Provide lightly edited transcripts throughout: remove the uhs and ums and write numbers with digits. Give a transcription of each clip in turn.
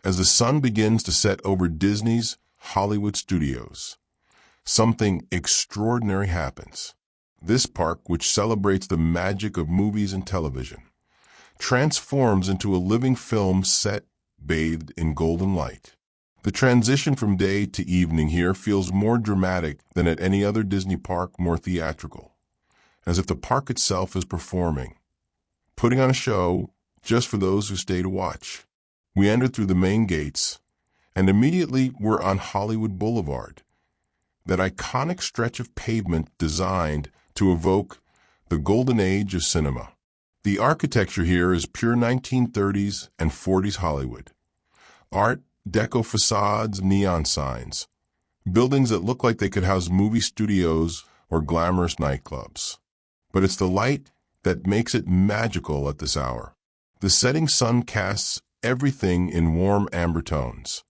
As the sun begins to set over Disney's Hollywood studios, something extraordinary happens. This park, which celebrates the magic of movies and television, transforms into a living film set bathed in golden light. The transition from day to evening here feels more dramatic than at any other Disney park, more theatrical, as if the park itself is performing, putting on a show just for those who stay to watch. We entered through the main gates, and immediately we're on Hollywood Boulevard, that iconic stretch of pavement designed to evoke the golden age of cinema. The architecture here is pure 1930s and 40s Hollywood. Art Deco facades, neon signs, buildings that look like they could house movie studios or glamorous nightclubs. But it's the light that makes it magical at this hour. The setting sun casts everything in warm amber tones,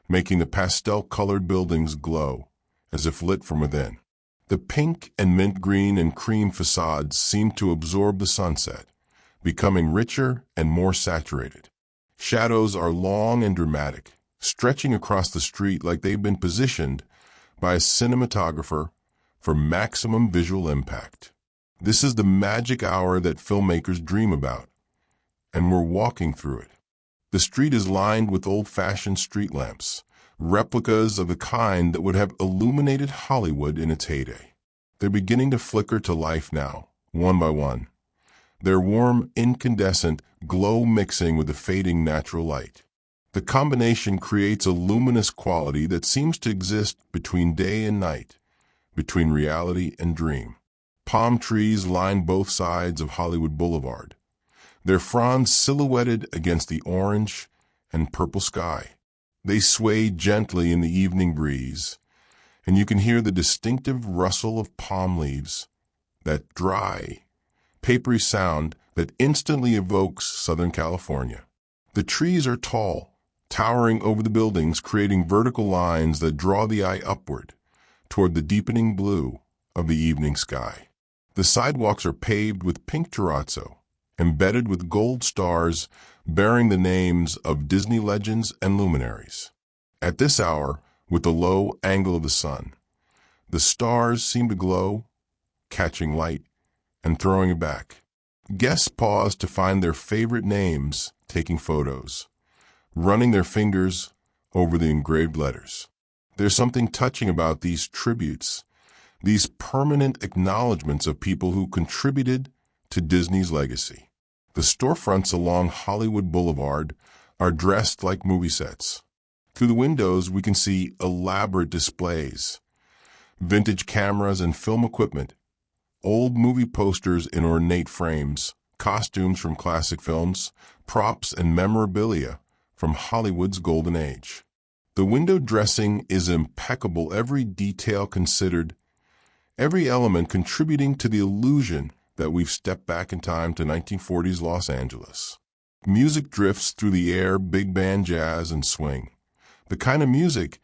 making the pastel-colored buildings glow as if lit from within. The pink and mint green and cream facades seem to absorb the sunset, becoming richer and more saturated. Shadows are long and dramatic, stretching across the street like they've been positioned by a cinematographer for maximum visual impact. This is the magic hour that filmmakers dream about, and we're walking through it. The street is lined with old-fashioned street lamps, replicas of the kind that would have illuminated Hollywood in its heyday. They're beginning to flicker to life now, one by one, their warm, incandescent glow mixing with the fading natural light. The combination creates a luminous quality that seems to exist between day and night, between reality and dream. Palm trees line both sides of Hollywood Boulevard, their fronds silhouetted against the orange and purple sky. They sway gently in the evening breeze, and you can hear the distinctive rustle of palm leaves, that dry, papery sound that instantly evokes Southern California. The trees are tall, towering over the buildings, creating vertical lines that draw the eye upward toward the deepening blue of the evening sky. The sidewalks are paved with pink terrazzo, embedded with gold stars bearing the names of Disney legends and luminaries. At this hour, with the low angle of the sun, the stars seem to glow, catching light and throwing it back. Guests pause to find their favorite names, taking photos, running their fingers over the engraved letters. There's something touching about these tributes, these permanent acknowledgments of people who contributed to Disney's legacy. The storefronts along Hollywood Boulevard are dressed like movie sets. Through the windows, we can see elaborate displays, vintage cameras and film equipment, old movie posters in ornate frames, costumes from classic films, props and memorabilia from Hollywood's golden age. The window dressing is impeccable, every detail considered, every element contributing to the illusion that we've stepped back in time to 1940s Los Angeles. Music drifts through the air, big band jazz and swing, the kind of music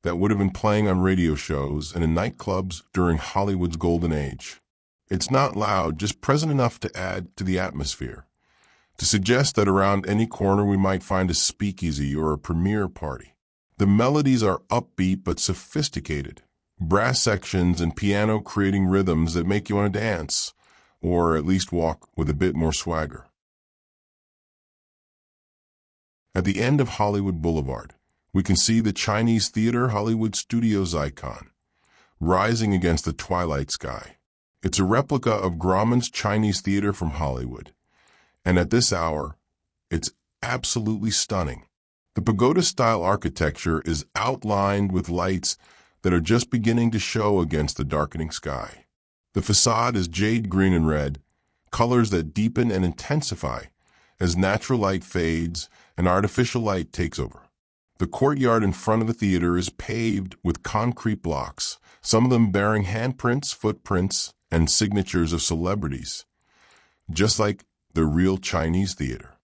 that would have been playing on radio shows and in nightclubs during Hollywood's golden age. It's not loud, just present enough to add to the atmosphere, to suggest that around any corner we might find a speakeasy or a premiere party. The melodies are upbeat but sophisticated, brass sections and piano creating rhythms that make you want to dance, or at least walk with a bit more swagger. At the end of Hollywood Boulevard, we can see the Chinese Theater Hollywood Studios icon, rising against the twilight sky. It's a replica of Grauman's Chinese Theater from Hollywood, and at this hour, it's absolutely stunning. The pagoda-style architecture is outlined with lights that are just beginning to show against the darkening sky. The facade is jade green and red, colors that deepen and intensify as natural light fades and artificial light takes over. The courtyard in front of the theater is paved with concrete blocks, some of them bearing handprints, footprints, and signatures of celebrities, just like the real Chinese theater.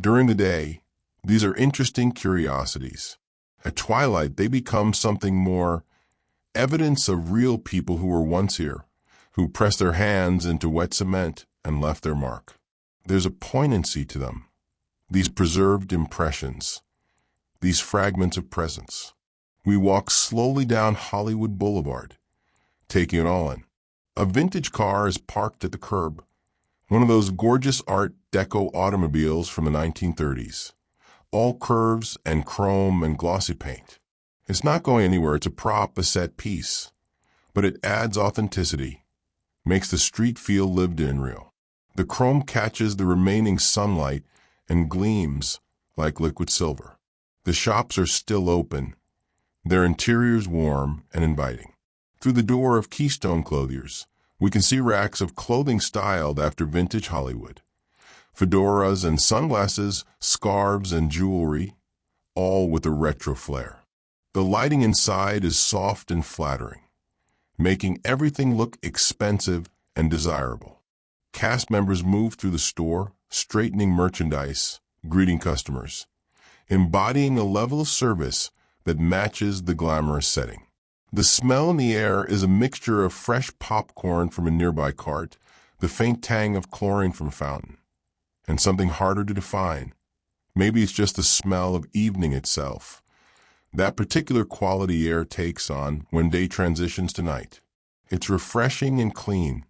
During the day, these are interesting curiosities. At twilight, they become something more, evidence of real people who were once here, who pressed their hands into wet cement and left their mark. There's a poignancy to them, these preserved impressions, these fragments of presence. We walk slowly down Hollywood Boulevard, taking it all in. A vintage car is parked at the curb, one of those gorgeous Art Deco automobiles from the 1930s. All curves and chrome and glossy paint. It's not going anywhere, it's a prop, a set piece. But it adds authenticity, makes the street feel lived in real. The chrome catches the remaining sunlight and gleams like liquid silver. The shops are still open, their interiors warm and inviting. Through the door of Keystone Clothiers, we can see racks of clothing styled after vintage Hollywood. Fedoras and sunglasses, scarves and jewelry, all with a retro flair. The lighting inside is soft and flattering, making everything look expensive and desirable. Cast members move through the store, straightening merchandise, greeting customers, embodying a level of service that matches the glamorous setting. The smell in the air is a mixture of fresh popcorn from a nearby cart, the faint tang of chlorine from a fountain, and something harder to define. Maybe it's just the smell of evening itself. That particular quality air takes on when day transitions to night. It's refreshing and clean,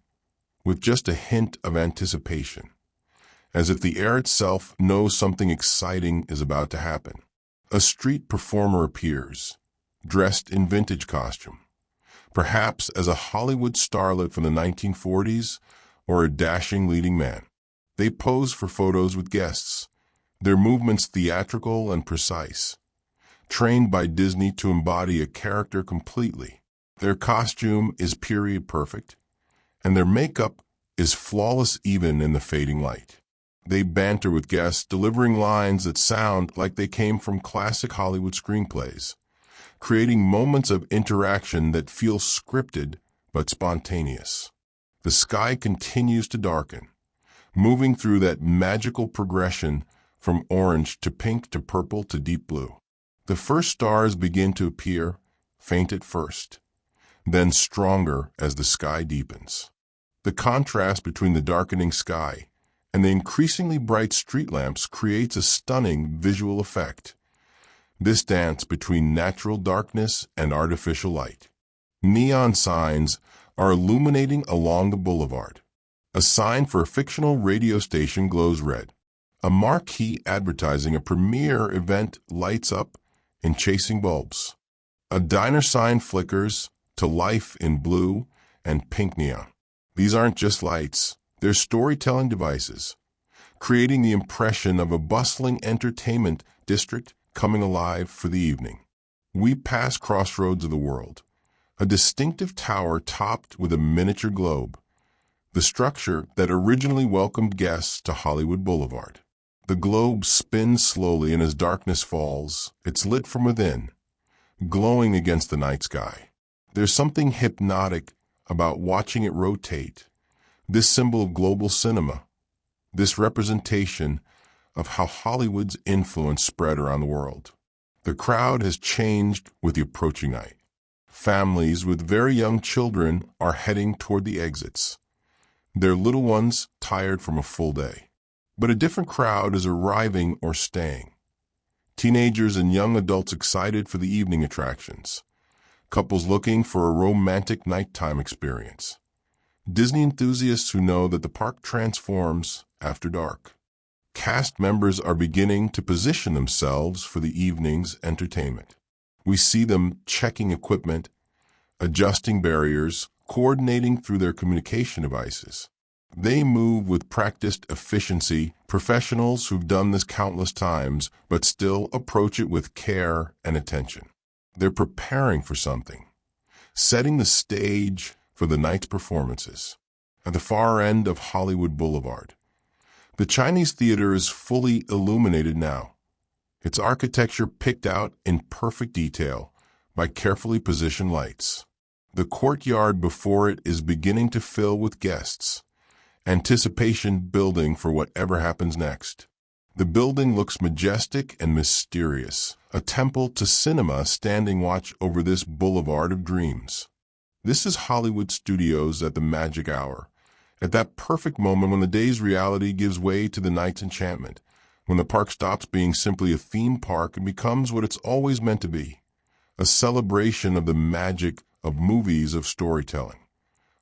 with just a hint of anticipation, as if the air itself knows something exciting is about to happen. A street performer appears, dressed in vintage costume, perhaps as a Hollywood starlet from the 1940s or a dashing leading man. They pose for photos with guests, their movements theatrical and precise, trained by Disney to embody a character completely. Their costume is period perfect, and their makeup is flawless even in the fading light. They banter with guests, delivering lines that sound like they came from classic Hollywood screenplays, creating moments of interaction that feel scripted but spontaneous. The sky continues to darken, moving through that magical progression from orange to pink to purple to deep blue. The first stars begin to appear, faint at first, then stronger as the sky deepens. The contrast between the darkening sky and the increasingly bright street lamps creates a stunning visual effect. This dance between natural darkness and artificial light. Neon signs are illuminating along the boulevard. A sign for a fictional radio station glows red. A marquee advertising a premiere event lights up in chasing bulbs. A diner sign flickers to life in blue and pink neon. These aren't just lights, they're storytelling devices, creating the impression of a bustling entertainment district coming alive for the evening. We pass crossroads of the world, a distinctive tower topped with a miniature globe, the structure that originally welcomed guests to Hollywood Boulevard. The globe spins slowly, and as darkness falls, it's lit from within, glowing against the night sky. There's something hypnotic about watching it rotate, this symbol of global cinema, this representation of how Hollywood's influence spread around the world. The crowd has changed with the approaching night. Families with very young children are heading toward the exits, their little ones tired from a full day. But a different crowd is arriving or staying. Teenagers and young adults excited for the evening attractions. Couples looking for a romantic nighttime experience. Disney enthusiasts who know that the park transforms after dark. Cast members are beginning to position themselves for the evening's entertainment. We see them checking equipment, adjusting barriers, coordinating through their communication devices. They move with practiced efficiency, professionals who've done this countless times, but still approach it with care and attention. They're preparing for something, setting the stage for the night's performances. At the far end of Hollywood Boulevard, the Chinese theater is fully illuminated now, its architecture picked out in perfect detail by carefully positioned lights. The courtyard before it is beginning to fill with guests, anticipation building for whatever happens next. The building looks majestic and mysterious, a temple to cinema standing watch over this boulevard of dreams. This is Hollywood Studios at the magic hour, at that perfect moment when the day's reality gives way to the night's enchantment, when the park stops being simply a theme park and becomes what it's always meant to be, a celebration of the magic of movies, of storytelling,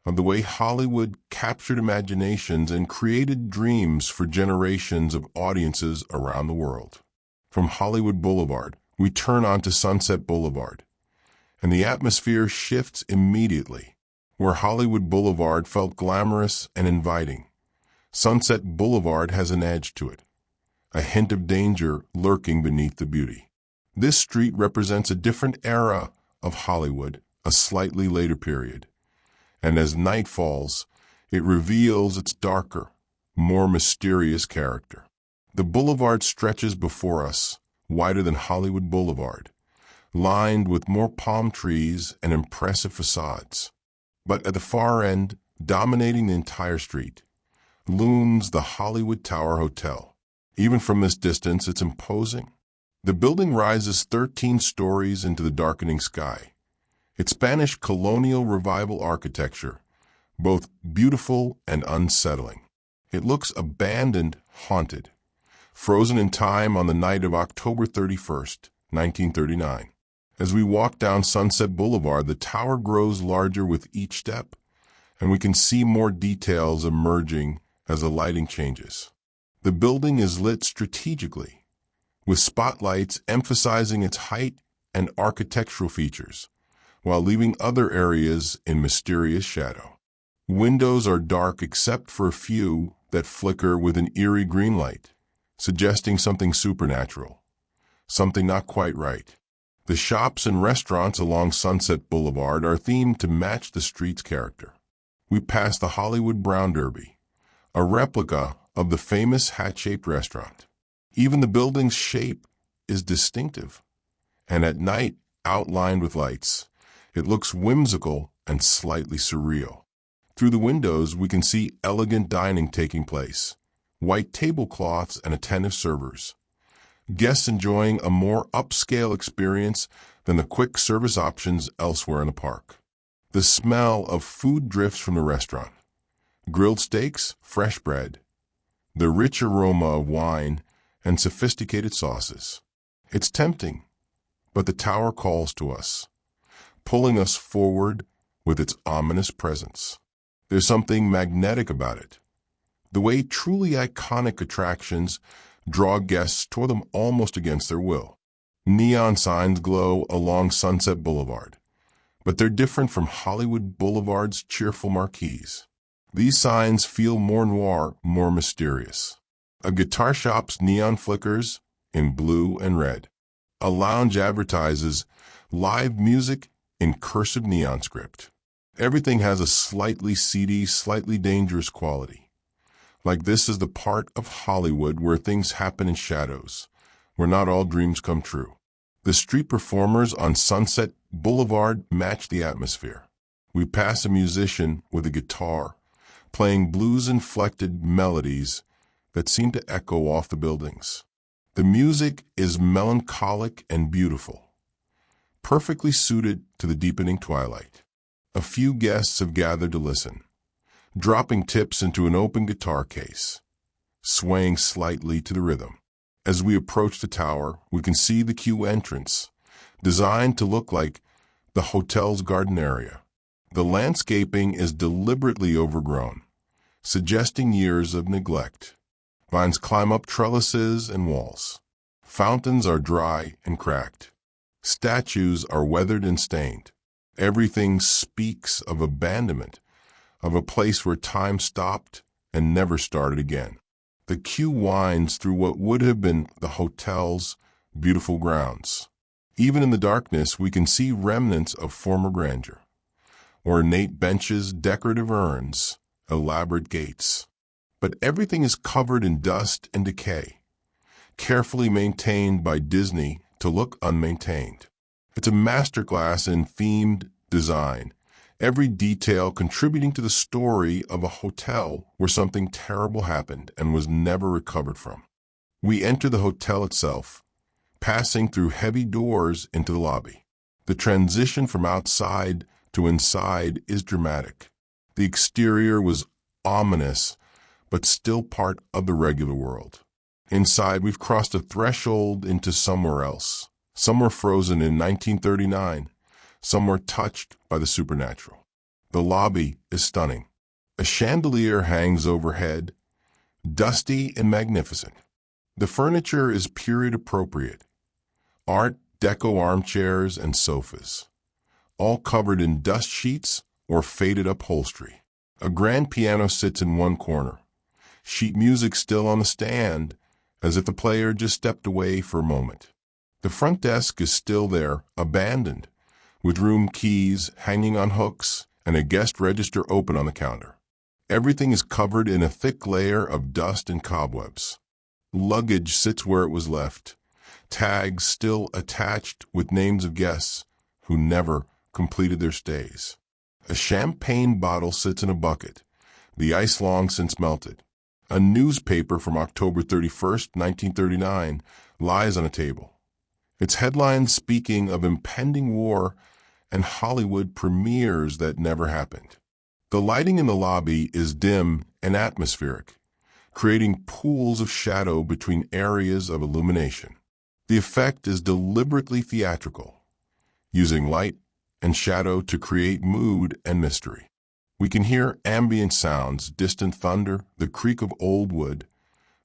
of the way Hollywood captured imaginations and created dreams for generations of audiences around the world. From Hollywood Boulevard, we turn onto Sunset Boulevard, and the atmosphere shifts immediately. Where Hollywood Boulevard felt glamorous and inviting, Sunset Boulevard has an edge to it, a hint of danger lurking beneath the beauty. This street represents a different era of Hollywood, a slightly later period, and as night falls, it reveals its darker, more mysterious character. The boulevard stretches before us, wider than Hollywood Boulevard, lined with more palm trees and impressive facades. But at the far end, dominating the entire street, looms the Hollywood Tower Hotel. Even from this distance, it's imposing. The building rises 13 stories into the darkening sky. Its Spanish colonial revival architecture, both beautiful and unsettling. It looks abandoned, haunted, frozen in time on the night of October 31st, 1939. As we walk down Sunset Boulevard, the tower grows larger with each step, and we can see more details emerging as the lighting changes. The building is lit strategically, with spotlights emphasizing its height and architectural features, while leaving other areas in mysterious shadow. Windows are dark except for a few that flicker with an eerie green light, suggesting something supernatural, something not quite right. The shops and restaurants along Sunset Boulevard are themed to match the street's character. We pass the Hollywood Brown Derby, a replica of the famous hat-shaped restaurant. Even the building's shape is distinctive, and at night, outlined with lights, it looks whimsical and slightly surreal. Through the windows, we can see elegant dining taking place, white tablecloths and attentive servers. Guests enjoying a more upscale experience than the quick service options elsewhere in the park. The smell of food drifts from the restaurant. Grilled steaks, fresh bread, the rich aroma of wine, and sophisticated sauces. It's tempting, but the tower calls to us, pulling us forward with its ominous presence. There's something magnetic about it. The way truly iconic attractions draw guests toward them almost against their will. Neon signs glow along Sunset Boulevard, but they're different from Hollywood Boulevard's cheerful marquees. These signs feel more noir, more mysterious. A guitar shop's neon flickers in blue and red. A lounge advertises live music in cursive neon script. Everything has a slightly seedy, slightly dangerous quality. Like this is the part of Hollywood where things happen in shadows, where not all dreams come true. The street performers on Sunset Boulevard match the atmosphere. We pass a musician with a guitar, playing blues-inflected melodies that seem to echo off the buildings. The music is melancholic and beautiful, perfectly suited to the deepening twilight. A few guests have gathered to listen, dropping tips into an open guitar case, swaying slightly to the rhythm. As we approach the tower, we can see the queue entrance, designed to look like the hotel's garden area. The landscaping is deliberately overgrown, suggesting years of neglect. Vines climb up trellises and walls. Fountains are dry and cracked. Statues are weathered and stained. Everything speaks of abandonment, of a place where time stopped and never started again. The queue winds through what would have been the hotel's beautiful grounds. Even in the darkness, we can see remnants of former grandeur. Ornate benches, decorative urns, elaborate gates. But everything is covered in dust and decay, carefully maintained by Disney to look unmaintained. It's a masterclass in themed design, every detail contributing to the story of a hotel where something terrible happened and was never recovered from. We enter the hotel itself, passing through heavy doors into the lobby. The transition from outside to inside is dramatic. The exterior was ominous, but still part of the regular world. Inside, we've crossed a threshold into somewhere else. Somewhere frozen in 1939, somewhere touched by the supernatural. The lobby is stunning. A chandelier hangs overhead, dusty and magnificent. The furniture is period appropriate. Art Deco armchairs and sofas, all covered in dust sheets or faded upholstery. A grand piano sits in one corner, sheet music still on the stand, as if the player just stepped away for a moment. The front desk is still there, abandoned, with room keys hanging on hooks and a guest register open on the counter. Everything is covered in a thick layer of dust and cobwebs. Luggage sits where it was left, tags still attached with names of guests who never completed their stays. A champagne bottle sits in a bucket, the ice long since melted. A newspaper from October 31st, 1939, lies on a table. Its headlines speaking of impending war and Hollywood premieres that never happened. The lighting in the lobby is dim and atmospheric, creating pools of shadow between areas of illumination. The effect is deliberately theatrical, using light and shadow to create mood and mystery. We can hear ambient sounds, distant thunder, the creak of old wood,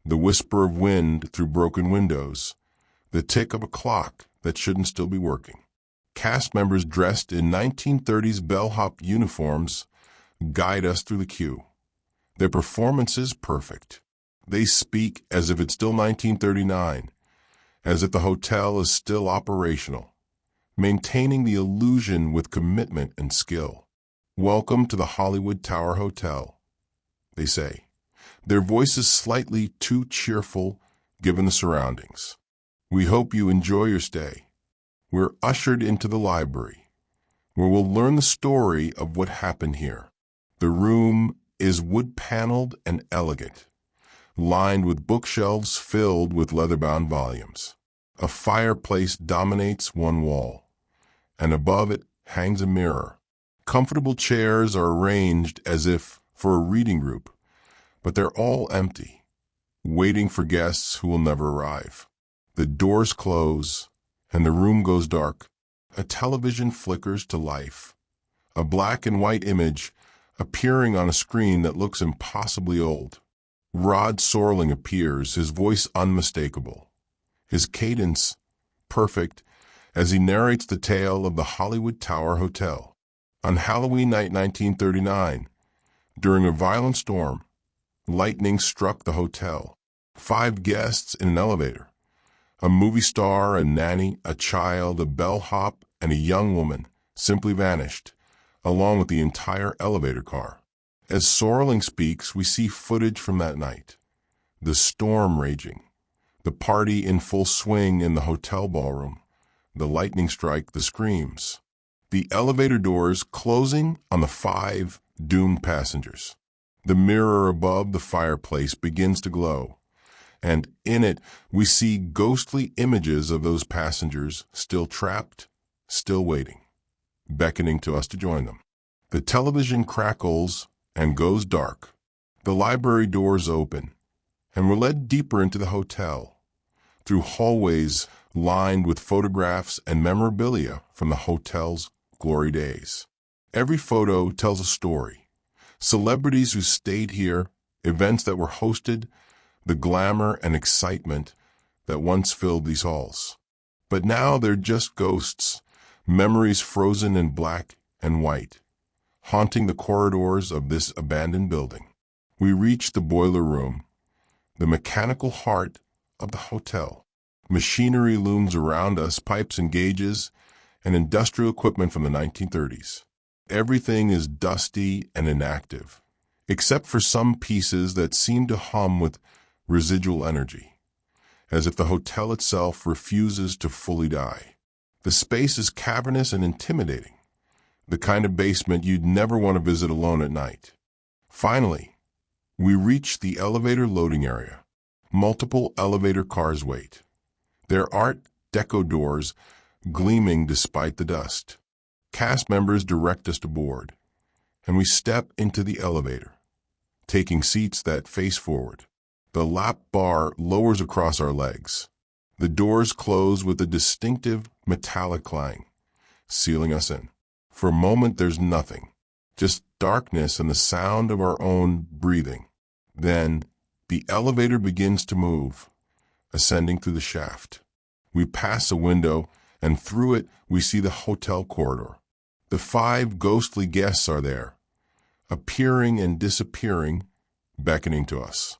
the whisper of wind through broken windows, the tick of a clock that shouldn't still be working. Cast members dressed in 1930s bellhop uniforms guide us through the queue. Their performance is perfect. They speak as if it's still 1939, as if the hotel is still operational, maintaining the illusion with commitment and skill. "Welcome to the Hollywood Tower Hotel," they say, their voices slightly too cheerful given the surroundings. "We hope you enjoy your stay." We're ushered into the library, where we'll learn the story of what happened here. The room is wood-paneled and elegant, lined with bookshelves filled with leather-bound volumes. A fireplace dominates one wall, and above it hangs a mirror. Comfortable chairs are arranged as if for a reading group, but they're all empty, waiting for guests who will never arrive. The doors close, and the room goes dark. A television flickers to life, a black and white image appearing on a screen that looks impossibly old. Rod Serling appears, his voice unmistakable, his cadence perfect, as he narrates the tale of the Hollywood Tower Hotel. On Halloween night 1939, during a violent storm, lightning struck the hotel. 5 guests in an elevator, a movie star, a nanny, a child, a bellhop, and a young woman, simply vanished, along with the entire elevator car. As Serling speaks, we see footage from that night. The storm raging, the party in full swing in the hotel ballroom, the lightning strike, the screams, the elevator doors closing on the 5 doomed passengers. The mirror above the fireplace begins to glow, and in it we see ghostly images of those passengers still trapped, still waiting, beckoning to us to join them. The television crackles and goes dark. The library doors open, and we're led deeper into the hotel, through hallways lined with photographs and memorabilia from the hotel's glory days. Every photo tells a story. Celebrities who stayed here, events that were hosted, the glamour and excitement that once filled these halls. But now they're just ghosts, memories frozen in black and white, haunting the corridors of this abandoned building. We reach the boiler room, the mechanical heart of the hotel. Machinery looms around us, pipes and gauges, and industrial equipment from the 1930s. Everything is dusty and inactive, except for some pieces that seem to hum with residual energy, as if the hotel itself refuses to fully die. The space is cavernous and intimidating, the kind of basement you'd never want to visit alone at night. Finally, we reach the elevator loading area. Multiple elevator cars wait, their Art Deco doors gleaming despite the dust. Cast members direct us to board, and we step into the elevator, taking seats that face forward. The lap bar lowers across our legs. The doors close with a distinctive metallic clang, sealing us in. For a moment, there's nothing, just darkness and the sound of our own breathing. Then, the elevator begins to move, ascending through the shaft. We pass a window, and through it, we see the hotel corridor. The 5 ghostly guests are there, appearing and disappearing, beckoning to us.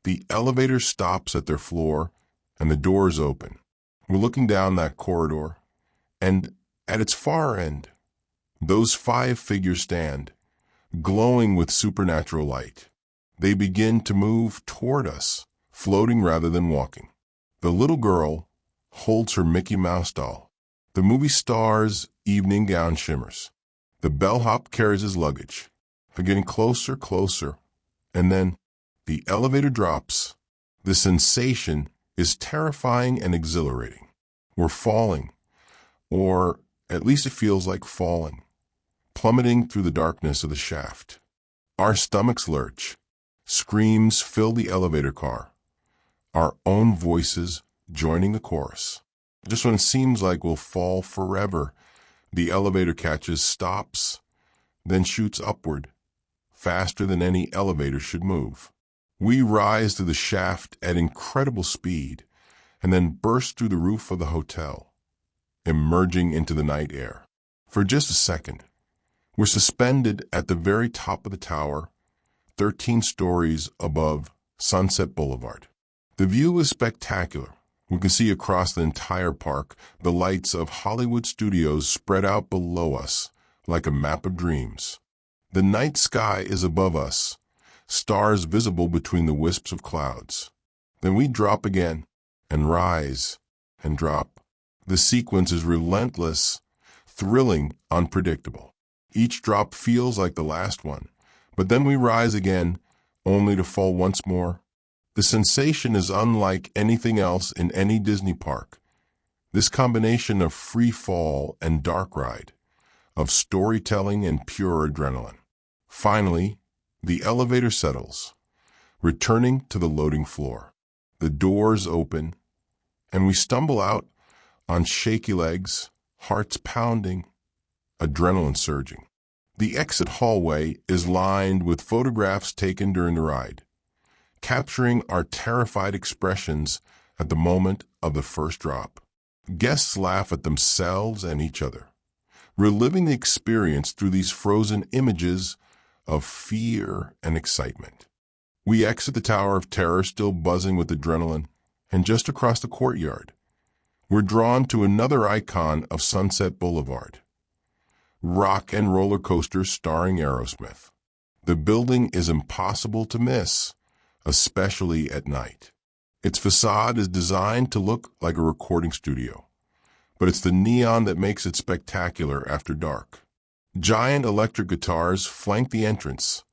The elevator stops at their floor, and the doors open. We're looking down that corridor, and at its far end, those 5 figures stand, glowing with supernatural light. They begin to move toward us, floating rather than walking. The little girl holds her Mickey Mouse doll. The movie star's evening gown shimmers. The bellhop carries his luggage. They're getting closer, closer, and then the elevator drops. The sensation is terrifying and exhilarating. We're falling, or at least it feels like falling, plummeting through the darkness of the shaft. Our stomachs lurch. Screams fill the elevator car, our own voices joining the chorus. Just when it seems like we'll fall forever, the elevator catches, stops, then shoots upward, faster than any elevator should move. We rise through the shaft at incredible speed and then burst through the roof of the hotel, emerging into the night air. For just a second, we're suspended at the very top of the tower, 13 stories above Sunset Boulevard. The view is spectacular. We can see across the entire park the lights of Hollywood studios spread out below us like a map of dreams. The night sky is above us, stars visible between the wisps of clouds. Then we drop again and rise and drop. The sequence is relentless, thrilling, unpredictable. Each drop feels like the last one, but then we rise again, only to fall once more. The sensation is unlike anything else in any Disney park. This combination of free fall and dark ride, of storytelling and pure adrenaline. Finally, the elevator settles, returning to the loading floor. The doors open, and we stumble out on shaky legs, hearts pounding, adrenaline surging. The exit hallway is lined with photographs taken during the ride, capturing our terrified expressions at the moment of the first drop. Guests laugh at themselves and each other, reliving the experience through these frozen images of fear and excitement. We exit the Tower of Terror still buzzing with adrenaline, and just across the courtyard, we're drawn to another icon of Sunset Boulevard, Rock and Roller Coaster starring Aerosmith. The building is impossible to miss, especially at night. Its facade is designed to look like a recording studio, but it's the neon that makes it spectacular after dark. Giant electric guitars flank the entrance,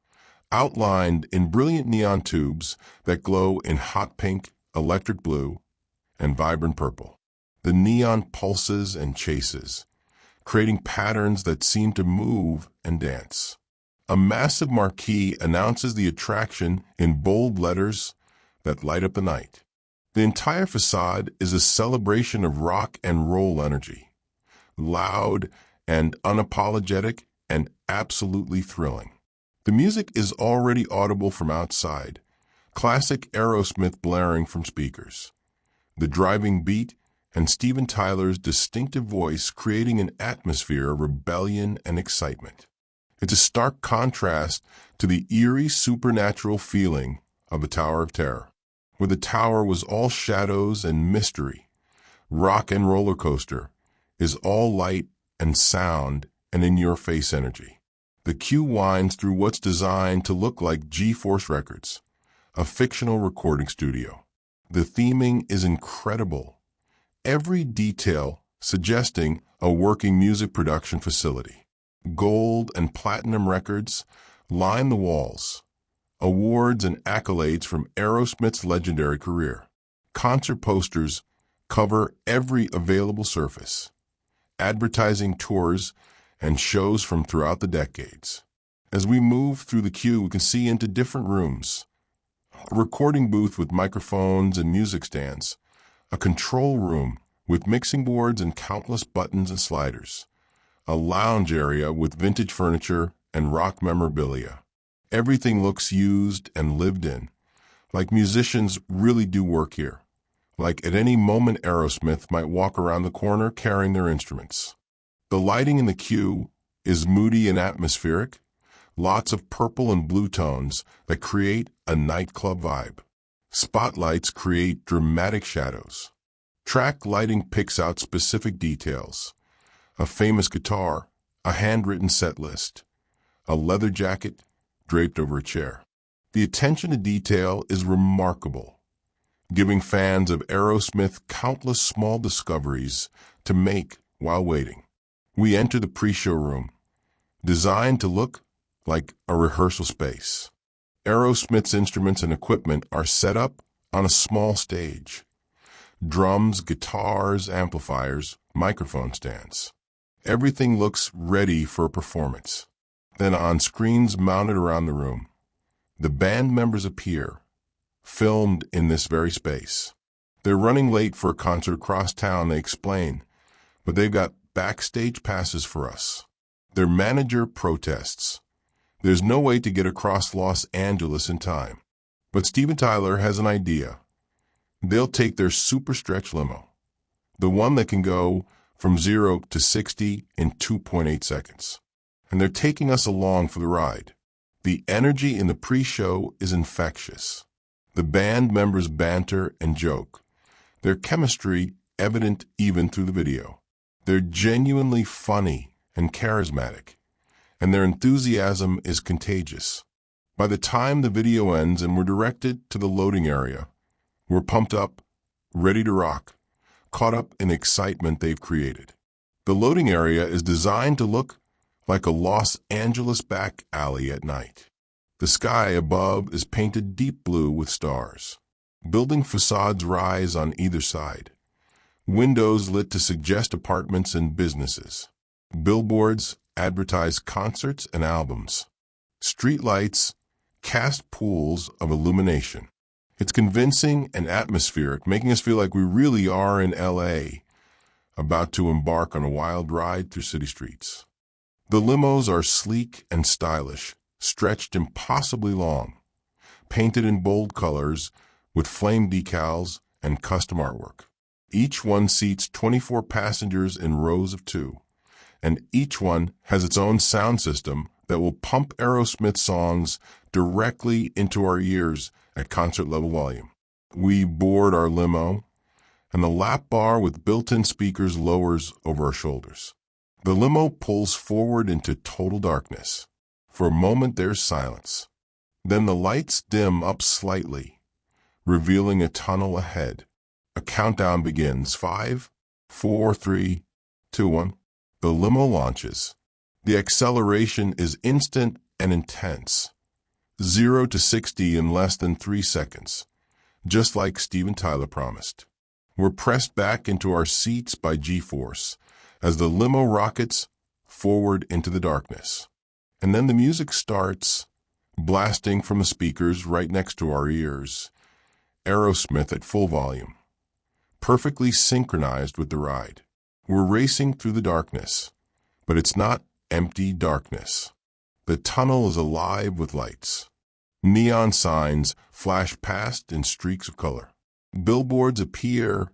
outlined in brilliant neon tubes that glow in hot pink, electric blue, and vibrant purple. The neon pulses and chases, creating patterns that seem to move and dance. A massive marquee announces the attraction in bold letters that light up the night. The entire facade is a celebration of rock and roll energy, loud and unapologetic and absolutely thrilling. The music is already audible from outside, classic Aerosmith blaring from speakers. The driving beat and Steven Tyler's distinctive voice creating an atmosphere of rebellion and excitement. It's a stark contrast to the eerie supernatural feeling of the Tower of Terror, where the tower was all shadows and mystery. Rock and Roller Coaster is all light and sound and in-your-face energy. The queue winds through what's designed to look like G-Force Records, a fictional recording studio. The theming is incredible, every detail suggesting a working music production facility. Gold and platinum records line the walls, awards and accolades from Aerosmith's legendary career. Concert posters cover every available surface, advertising tours and shows from throughout the decades. As we move through the queue, we can see into different rooms, a recording booth with microphones and music stands, a control room with mixing boards and countless buttons and sliders, a lounge area with vintage furniture and rock memorabilia. Everything looks used and lived in, like musicians really do work here. Like at any moment Aerosmith might walk around the corner carrying their instruments. The lighting in the queue is moody and atmospheric, lots of purple and blue tones that create a nightclub vibe. Spotlights create dramatic shadows. Track lighting picks out specific details. A famous guitar, a handwritten set list, a leather jacket draped over a chair. The attention to detail is remarkable, giving fans of Aerosmith countless small discoveries to make while waiting. We enter the pre-show room, designed to look like a rehearsal space. Aerosmith's instruments and equipment are set up on a small stage. Drums, guitars, amplifiers, microphone stands. Everything looks ready for a performance. Then on screens mounted around the room, the band members appear, filmed in this very space. They're running late for a concert across town, they explain, but they've got backstage passes for us. Their manager protests. There's no way to get across Los Angeles in time. But Steven Tyler has an idea. They'll take their super stretch limo, the one that can go from 0 to 60 in 2.8 seconds. And they're taking us along for the ride. The energy in the pre-show is infectious. The band members banter and joke, their chemistry evident even through the video. They're genuinely funny and charismatic, and their enthusiasm is contagious. By the time the video ends and we're directed to the loading area, we're pumped up, ready to rock, caught up in excitement they've created. The loading area is designed to look like a Los Angeles back alley at night. The sky above is painted deep blue with stars. Building facades rise on either side. Windows lit to suggest apartments and businesses. Billboards advertise concerts and albums. Streetlights cast pools of illumination. It's convincing and atmospheric, making us feel like we really are in L.A., about to embark on a wild ride through city streets. The limos are sleek and stylish, stretched impossibly long, painted in bold colors with flame decals and custom artwork. Each one seats 24 passengers in rows of 2, and each one has its own sound system that will pump Aerosmith songs directly into our ears at concert-level volume. We board our limo, and the lap bar with built-in speakers lowers over our shoulders. The limo pulls forward into total darkness. For a moment, there's silence. Then the lights dim up slightly, revealing a tunnel ahead. A countdown begins. 5, 4, 3, 2, 1. The limo launches. The acceleration is instant and intense. 0 to 60 in less than 3 seconds, just like Steven Tyler promised. We're pressed back into our seats by G-force as the limo rockets forward into the darkness. And then the music starts, blasting from the speakers right next to our ears. Aerosmith at full volume, perfectly synchronized with the ride. We're racing through the darkness, but it's not empty darkness. The tunnel is alive with lights. Neon signs flash past in streaks of color. Billboards appear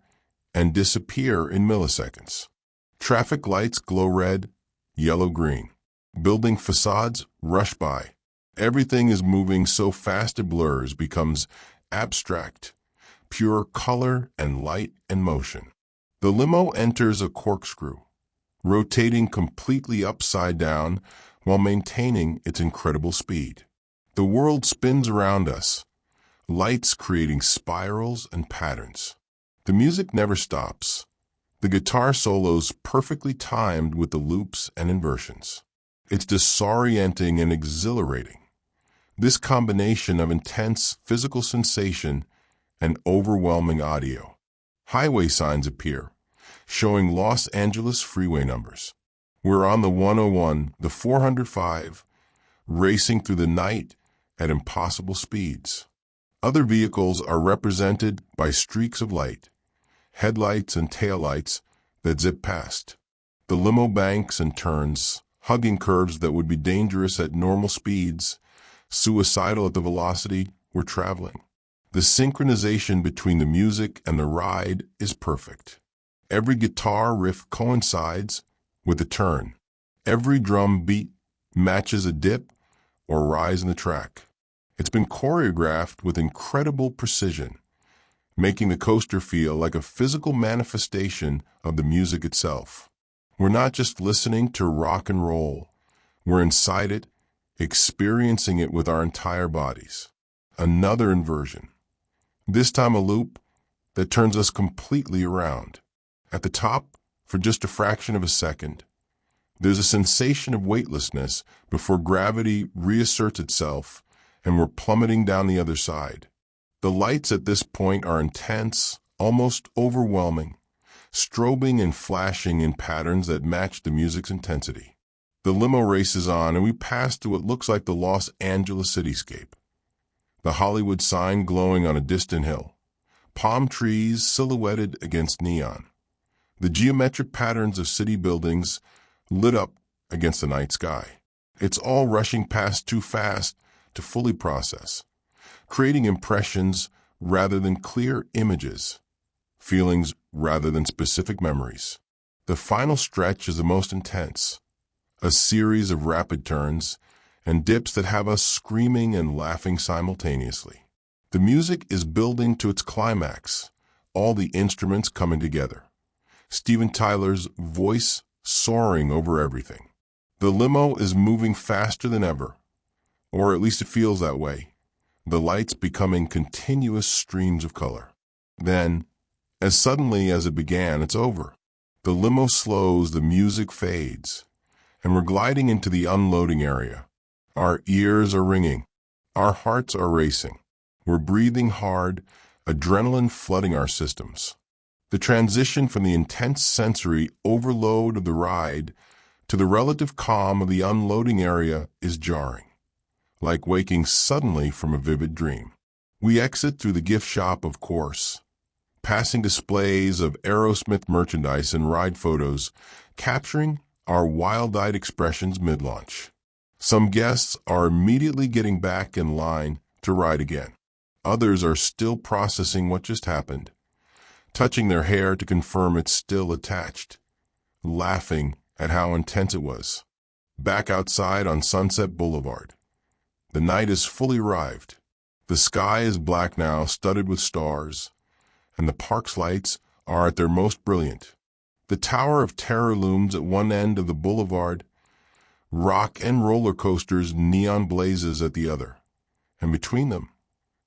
and disappear in milliseconds. Traffic lights glow red, yellow, green. Building facades rush by. Everything is moving so fast it blurs, becomes abstract, pure color and light and motion. The limo enters a corkscrew, rotating completely upside down while maintaining its incredible speed. The world spins around us, lights creating spirals and patterns. The music never stops. The guitar solos perfectly timed with the loops and inversions. It's disorienting and exhilarating. This combination of intense physical sensation and overwhelming audio. Highway signs appear, showing Los Angeles freeway numbers. We're on the 101, the 405, racing through the night at impossible speeds. Other vehicles are represented by streaks of light, headlights and taillights that zip past. The limo banks and turns, hugging curves that would be dangerous at normal speeds, suicidal at the velocity we're traveling. The synchronization between the music and the ride is perfect. Every guitar riff coincides with a turn. Every drum beat matches a dip or rise in the track. It's been choreographed with incredible precision, making the coaster feel like a physical manifestation of the music itself. We're not just listening to rock and roll. We're inside it, experiencing it with our entire bodies. Another inversion. This time a loop that turns us completely around. At the top, for just a fraction of a second, there's a sensation of weightlessness before gravity reasserts itself and we're plummeting down the other side. The lights at this point are intense, almost overwhelming, strobing and flashing in patterns that match the music's intensity. The limo races on and we pass through what looks like the Los Angeles cityscape. The Hollywood sign glowing on a distant hill. Palm trees silhouetted against neon. The geometric patterns of city buildings lit up against the night sky. It's all rushing past too fast to fully process, creating impressions rather than clear images, feelings rather than specific memories. The final stretch is the most intense, a series of rapid turns and dips that have us screaming and laughing simultaneously. The music is building to its climax, all the instruments coming together. Steven Tyler's voice soaring over everything. The limo is moving faster than ever, or at least it feels that way, the lights becoming continuous streams of color. Then, as suddenly as it began, it's over. The limo slows, the music fades, and we're gliding into the unloading area. Our ears are ringing. Our hearts are racing. We're breathing hard, adrenaline flooding our systems. The transition from the intense sensory overload of the ride to the relative calm of the unloading area is jarring, like waking suddenly from a vivid dream. We exit through the gift shop, of course, passing displays of Aerosmith merchandise and ride photos, capturing our wild-eyed expressions mid-launch. Some guests are immediately getting back in line to ride again. Others are still processing what just happened, touching their hair to confirm it's still attached, laughing at how intense it was. Back outside on Sunset Boulevard, the night is fully arrived. The sky is black now, studded with stars, and the park's lights are at their most brilliant. The Tower of Terror looms at one end of the boulevard, rock and roller coasters, neon blazes at the other, and between them,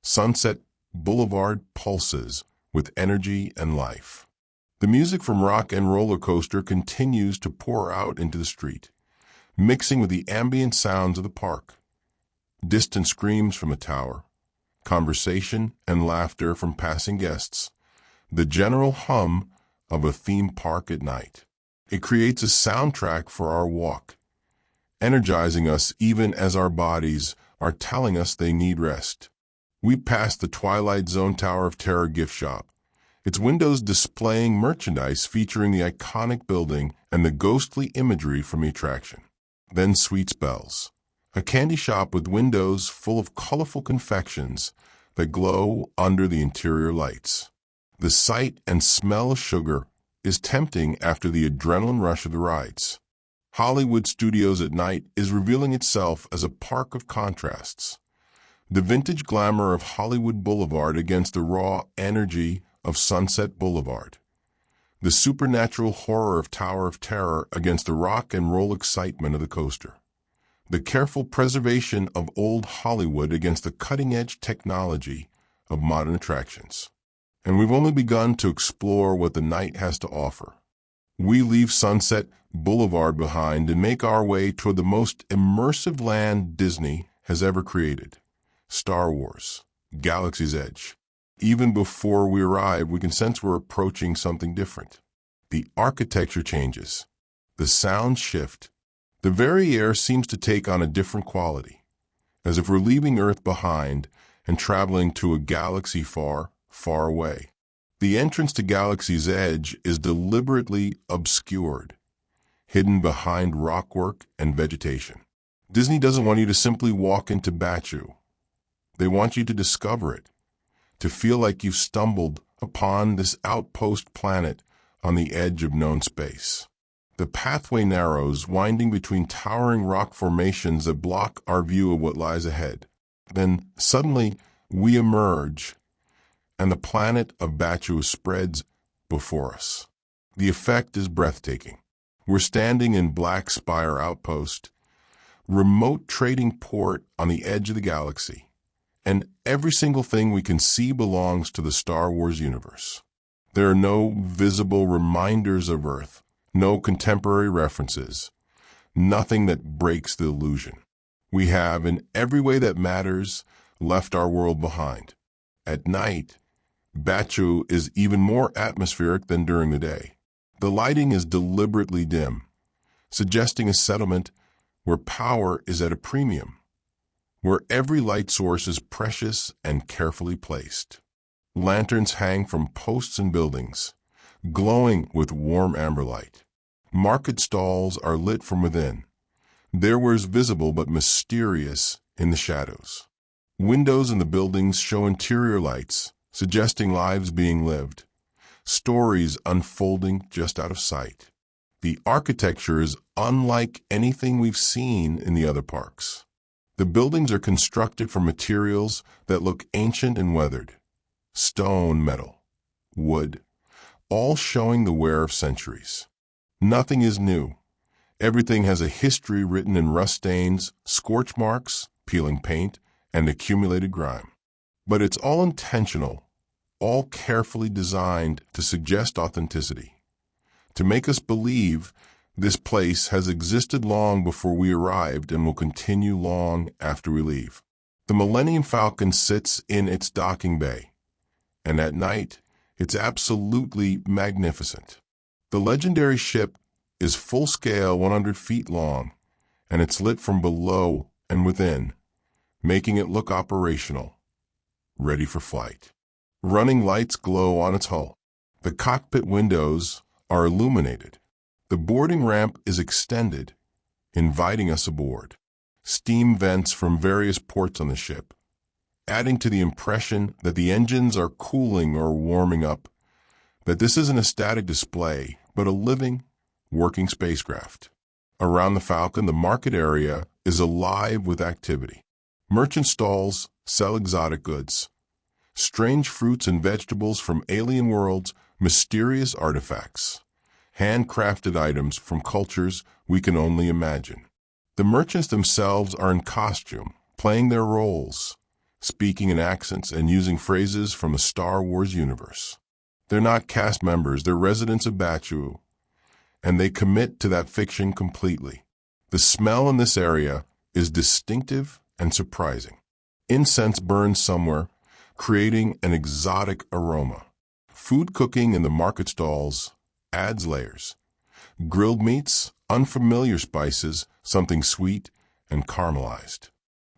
Sunset Boulevard pulses with energy and life. The music from Rock and Roller Coaster continues to pour out into the street, mixing with the ambient sounds of the park. Distant screams from the tower, conversation and laughter from passing guests, the general hum of a theme park at night. It creates a soundtrack for our walk, energizing us even as our bodies are telling us they need rest. We pass the Twilight Zone Tower of Terror gift shop, its windows displaying merchandise featuring the iconic building and the ghostly imagery from the attraction. Then Sweet Spells, a candy shop with windows full of colorful confections that glow under the interior lights. The sight and smell of sugar is tempting after the adrenaline rush of the rides. Hollywood Studios at night is revealing itself as a park of contrasts. The vintage glamour of Hollywood Boulevard against the raw energy of Sunset Boulevard. The supernatural horror of Tower of Terror against the rock and roll excitement of the coaster. The careful preservation of old Hollywood against the cutting-edge technology of modern attractions. And we've only begun to explore what the night has to offer. We leave Sunset Boulevard behind and make our way toward the most immersive land Disney has ever created. Star Wars, Galaxy's Edge. Even before we arrive, we can sense we're approaching something different. The architecture changes. The sounds shift. The very air seems to take on a different quality, as if we're leaving Earth behind and traveling to a galaxy far, far away. The entrance to Galaxy's Edge is deliberately obscured, hidden behind rockwork and vegetation. Disney doesn't want you to simply walk into Batuu. They want you to discover it, to feel like you've stumbled upon this outpost planet on the edge of known space. The pathway narrows, winding between towering rock formations that block our view of what lies ahead. Then, suddenly, we emerge, and the planet of Batuu spreads before us. The effect is breathtaking. We're standing in Black Spire Outpost, remote trading port on the edge of the galaxy, and every single thing we can see belongs to the Star Wars universe. There are no visible reminders of Earth, no contemporary references, nothing that breaks the illusion. We have, in every way that matters, left our world behind. At night, Batuu is even more atmospheric than during the day. The lighting is deliberately dim, suggesting a settlement where power is at a premium, where every light source is precious and carefully placed. Lanterns hang from posts and buildings, glowing with warm amber light. Market stalls are lit from within, their wares visible but mysterious in the shadows. Windows in the buildings show interior lights, suggesting lives being lived, stories unfolding just out of sight. The architecture is unlike anything we've seen in the other parks. The buildings are constructed from materials that look ancient and weathered. Stone, metal, wood, all showing the wear of centuries. Nothing is new. Everything has a history written in rust stains, scorch marks, peeling paint, and accumulated grime. But it's all intentional, all carefully designed to suggest authenticity, to make us believe this place has existed long before we arrived and will continue long after we leave. The Millennium Falcon sits in its docking bay, and at night, it's absolutely magnificent. The legendary ship is full-scale, 100 feet long, and it's lit from below and within, making it look operational, ready for flight. Running lights glow on its hull. The cockpit windows are illuminated. The boarding ramp is extended, inviting us aboard. Steam vents from various ports on the ship, adding to the impression that the engines are cooling or warming up, that this isn't a static display, but a living, working spacecraft. Around the Falcon, the market area is alive with activity. Merchant stalls sell exotic goods, strange fruits and vegetables from alien worlds, mysterious artifacts, handcrafted items from cultures we can only imagine. The merchants themselves are in costume, playing their roles, speaking in accents and using phrases from the Star Wars universe. They're not cast members, they're residents of Batuu, and they commit to that fiction completely. The smell in this area is distinctive and surprising. Incense burns somewhere, creating an exotic aroma. Food cooking in the market stalls adds layers. Grilled meats, unfamiliar spices, something sweet and caramelized.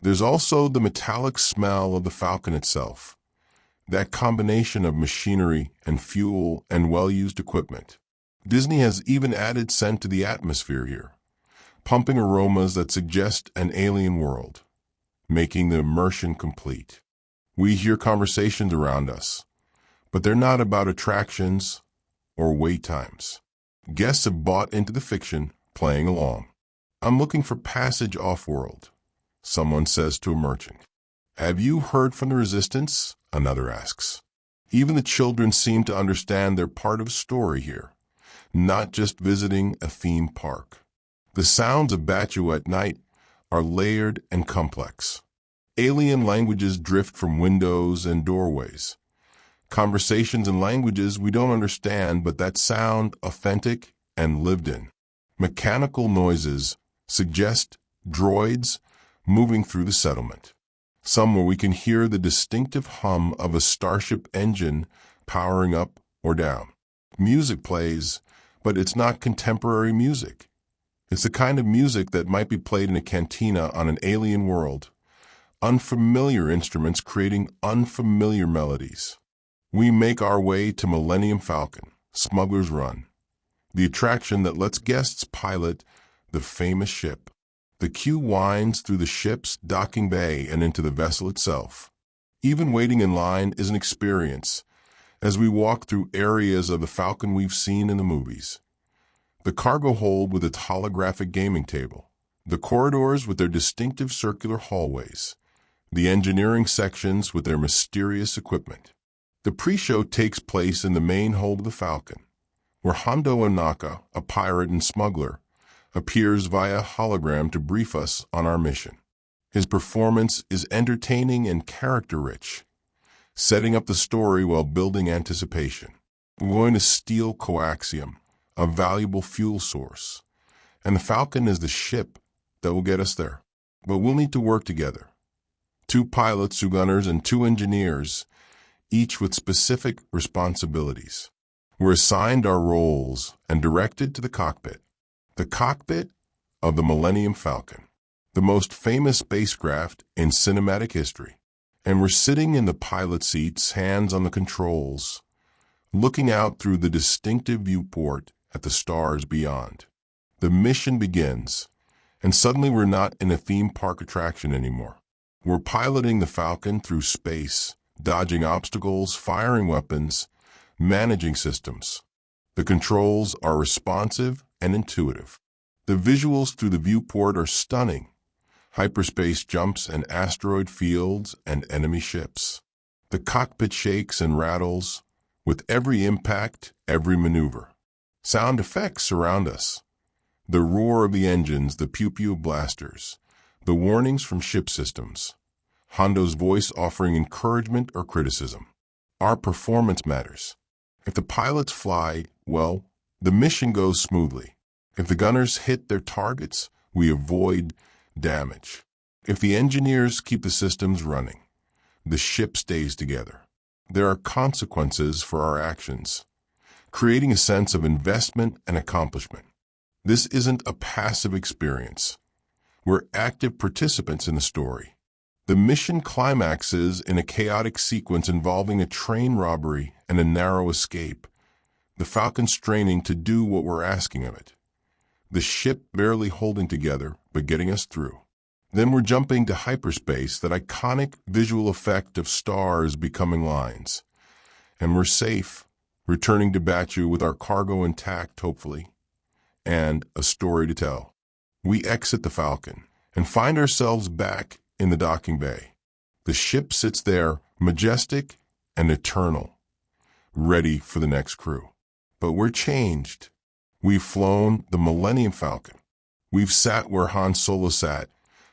There's also the metallic smell of the Falcon itself, that combination of machinery and fuel and well-used equipment. Disney has even added scent to the atmosphere here, pumping aromas that suggest an alien world, making the immersion complete. We hear conversations around us, but they're not about attractions or wait times. Guests have bought into the fiction, playing along. I'm looking for passage off-world, someone says to a merchant. Have you heard from the Resistance? Another asks. Even the children seem to understand they're part of a story here, not just visiting a theme park. The sounds of Batuu at night are layered and complex. Alien languages drift from windows and doorways. Conversations in languages we don't understand but that sound authentic and lived in. Mechanical noises suggest droids moving through the settlement. Somewhere we can hear the distinctive hum of a starship engine powering up or down. Music plays, but it's not contemporary music. It's the kind of music that might be played in a cantina on an alien world, unfamiliar instruments creating unfamiliar melodies. We make our way to Millennium Falcon, Smuggler's Run, the attraction that lets guests pilot the famous ship. The queue winds through the ship's docking bay and into the vessel itself. Even waiting in line is an experience as we walk through areas of the Falcon we've seen in the movies. The cargo hold with its holographic gaming table, the corridors with their distinctive circular hallways, the engineering sections with their mysterious equipment. The pre-show takes place in the main hold of the Falcon, where Hondo Ohnaka, a pirate and smuggler, appears via hologram to brief us on our mission. His performance is entertaining and character-rich, setting up the story while building anticipation. We're going to steal coaxium, a valuable fuel source, and the Falcon is the ship that will get us there. But we'll need to work together. 2 pilots, 2 gunners, and 2 engineers, each with specific responsibilities. We're assigned our roles and directed to the cockpit of the Millennium Falcon, the most famous spacecraft in cinematic history. And we're sitting in the pilot seats, hands on the controls, looking out through the distinctive viewport at the stars beyond. The mission begins, and suddenly we're not in a theme park attraction anymore. We're piloting the Falcon through space, dodging obstacles, firing weapons, managing systems. The controls are responsive and intuitive. The visuals through the viewport are stunning. Hyperspace jumps and asteroid fields and enemy ships. The cockpit shakes and rattles with every impact, every maneuver. Sound effects surround us. The roar of the engines, the pew-pew of blasters, the warnings from ship systems. Hondo's voice offering encouragement or criticism. Our performance matters. If the pilots fly, well, the mission goes smoothly. If the gunners hit their targets, we avoid damage. If the engineers keep the systems running, the ship stays together. There are consequences for our actions, creating a sense of investment and accomplishment. This isn't a passive experience. We're active participants in the story. The mission climaxes in a chaotic sequence involving a train robbery and a narrow escape, the Falcon straining to do what we're asking of it. The ship barely holding together, but getting us through. Then we're jumping to hyperspace, that iconic visual effect of stars becoming lines. And we're safe, returning to Batuu with our cargo intact, hopefully, and a story to tell. We exit the Falcon and find ourselves back in the docking bay. The ship sits there, majestic and eternal, ready for the next crew. But we're changed. We've flown the Millennium Falcon. We've sat where Han Solo sat,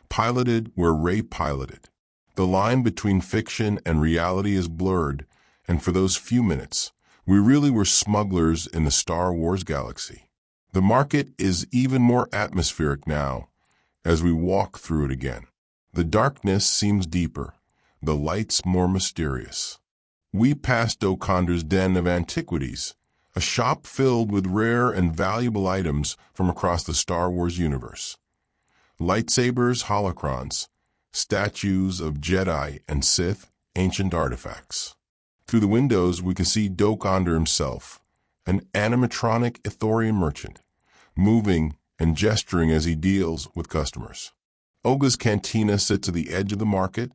piloted where Rey piloted. The line between fiction and reality is blurred, and for those few minutes, we really were smugglers in the Star Wars galaxy. The market is even more atmospheric now as we walk through it again. The darkness seems deeper, the lights more mysterious. We passed Okander's Den of Antiquities, a shop filled with rare and valuable items from across the Star Wars universe. Lightsabers, holocrons, statues of Jedi and Sith, ancient artifacts. Through the windows, we can see Dokonder himself, an animatronic Ithorian merchant, moving and gesturing as he deals with customers. Oga's Cantina sits at the edge of the market,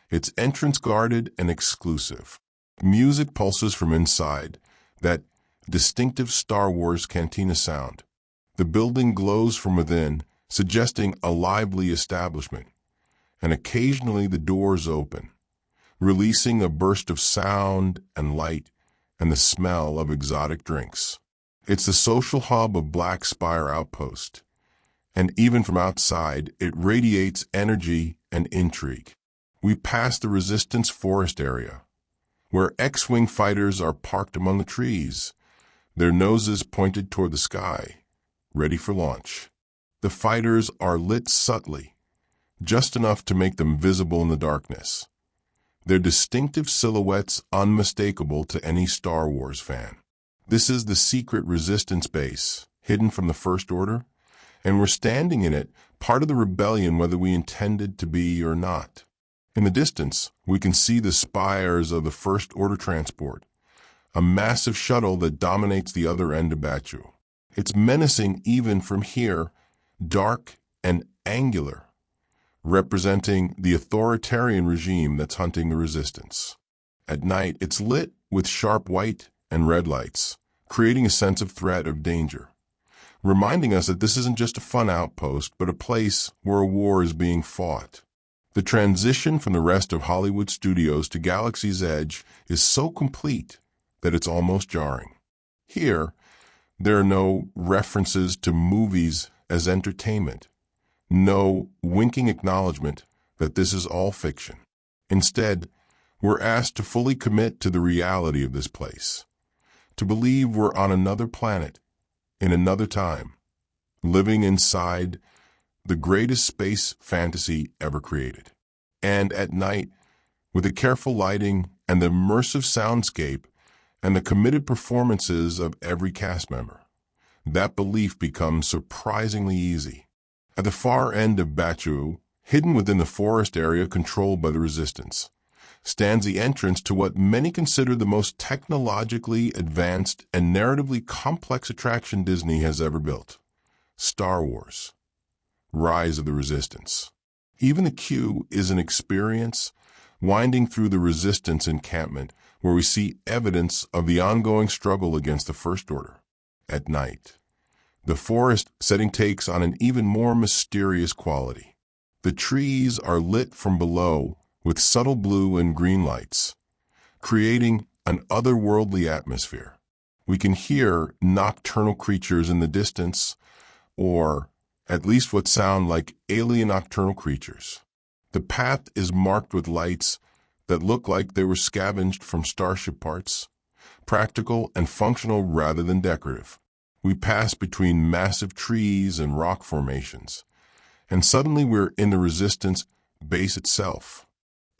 its entrance guarded and exclusive. Music pulses from inside, that distinctive Star Wars cantina sound. The building glows from within, suggesting a lively establishment, and occasionally the doors open, releasing a burst of sound and light and the smell of exotic drinks. It's the social hub of Black Spire Outpost, and even from outside, it radiates energy and intrigue. We pass the Resistance Forest area, where X-Wing fighters are parked among the trees, their noses pointed toward the sky, ready for launch. The fighters are lit subtly, just enough to make them visible in the darkness, their distinctive silhouettes unmistakable to any Star Wars fan. This is the secret Resistance base, hidden from the First Order, and we're standing in it, part of the rebellion whether we intended to be or not. In the distance, we can see the spires of the First Order transport, a massive shuttle that dominates the other end of Batu. It's menacing even from here, dark and angular, representing the authoritarian regime that's hunting the resistance. At night, it's lit with sharp white and red lights, creating a sense of threat of danger, reminding us that this isn't just a fun outpost, but a place where a war is being fought. The transition from the rest of Hollywood studios to Galaxy's Edge is so complete that it's almost jarring. Here, there are no references to movies as entertainment, no winking acknowledgement that this is all fiction. Instead, we're asked to fully commit to the reality of this place, to believe we're on another planet, in another time, living inside the greatest space fantasy ever created. And at night, with the careful lighting and the immersive soundscape and the committed performances of every cast member, that belief becomes surprisingly easy. At the far end of Batu, hidden within the forest area controlled by the Resistance, stands the entrance to what many consider the most technologically advanced and narratively complex attraction Disney has ever built: Star Wars: Rise of the Resistance. Even the queue is an experience, winding through the Resistance encampment where we see evidence of the ongoing struggle against the First Order. At night, the forest setting takes on an even more mysterious quality. The trees are lit from below with subtle blue and green lights, creating an otherworldly atmosphere. We can hear nocturnal creatures in the distance, or at least what sound like alien nocturnal creatures. The path is marked with lights that look like they were scavenged from starship parts, practical and functional rather than decorative. We pass between massive trees and rock formations, and suddenly we're in the Resistance base itself.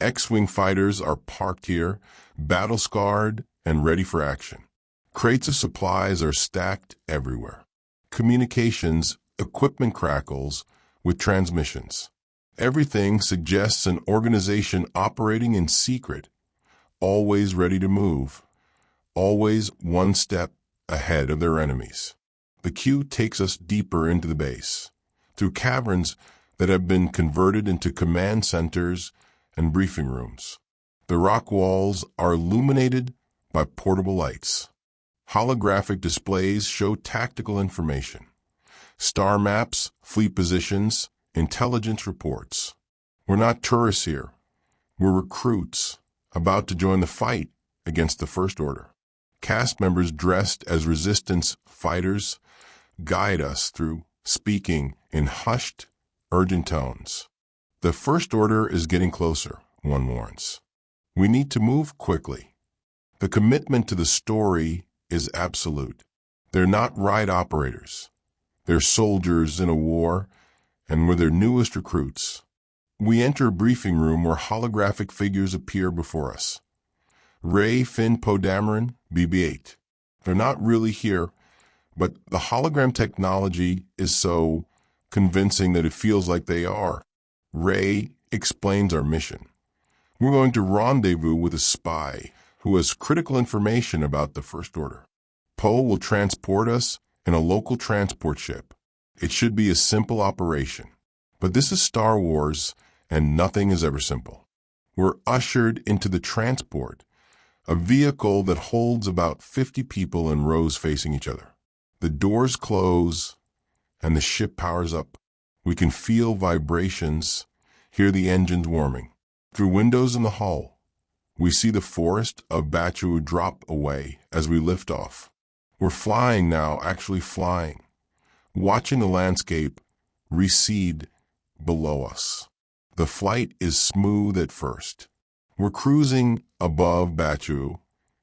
X-Wing fighters are parked here, battle-scarred and ready for action. Crates of supplies are stacked everywhere. Communications equipment crackles with transmissions. Everything suggests an organization operating in secret, always ready to move, always one step ahead of their enemies. The queue takes us deeper into the base, through caverns that have been converted into command centers and briefing rooms. The rock walls are illuminated by portable lights. Holographic displays show tactical information: star maps, fleet positions, intelligence reports. We're not tourists here. We're recruits, about to join the fight against the First Order. Cast members dressed as Resistance fighters guide us through, speaking in hushed, urgent tones. The First Order is getting closer, one warns. We need to move quickly. The commitment to the story is absolute. They're not ride operators. They're soldiers in a war, and we're their newest recruits. We enter a briefing room where holographic figures appear before us. Rey, Finn, Poe Dameron, BB-8. They're not really here, but the hologram technology is so convincing that it feels like they are. Rey explains our mission. We're going to rendezvous with a spy who has critical information about the First Order. Poe will transport us in a local transport ship. It should be a simple operation. But this is Star Wars, and nothing is ever simple. We're ushered into the transport, a vehicle that holds about 50 people in rows facing each other. The doors close, and the ship powers up. We can feel vibrations, hear the engines warming. Through windows in the hull, we see the forest of Batu drop away as we lift off. We're flying now, actually flying, watching the landscape recede below us. The flight is smooth at first. We're cruising above Batu,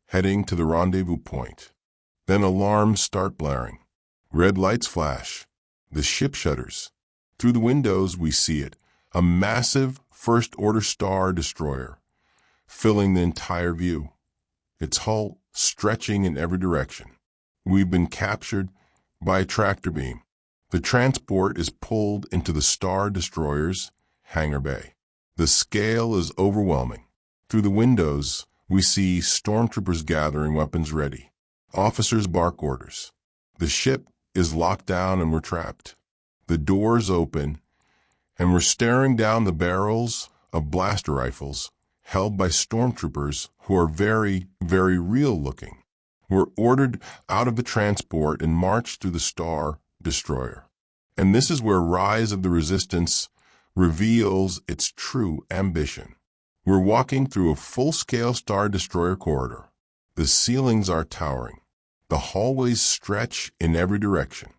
heading to the rendezvous point. Then alarms start blaring. Red lights flash. The ship shudders. Through the windows, we see it, a massive First Order Star Destroyer, filling the entire view, its hull stretching in every direction. We've been captured by a tractor beam. The transport is pulled into the Star Destroyer's hangar bay. The scale is overwhelming. Through the windows, we see stormtroopers gathering, weapons ready. Officers bark orders. The ship is locked down and we're trapped. The doors open, and we're staring down the barrels of blaster rifles held by stormtroopers who are very, very real looking. We're ordered out of the transport and marched through the Star Destroyer. And this is where Rise of the Resistance reveals its true ambition. We're walking through a full-scale Star Destroyer corridor. The ceilings are towering. The hallways stretch in every direction.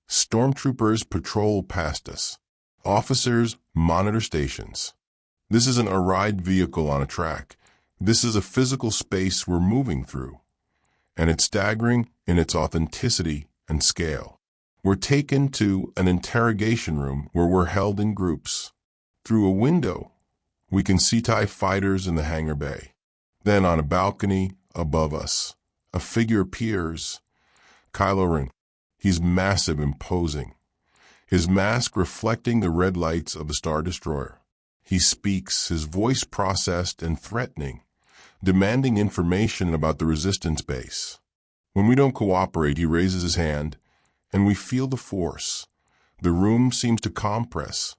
Stormtroopers patrol past us. Officers monitor stations. This isn't a ride vehicle on a track. This is a physical space we're moving through. And it's staggering in its authenticity and scale. We're taken to an interrogation room where we're held in groups. Through a window, we can see TIE fighters in the hangar bay. Then on a balcony above us, a figure appears. Kylo Ren. He's massive, imposing. His mask reflecting the red lights of the Star Destroyer. He speaks, his voice processed and threatening, demanding information about the Resistance base. When we don't cooperate, he raises his hand, and we feel the force. The room seems to compress.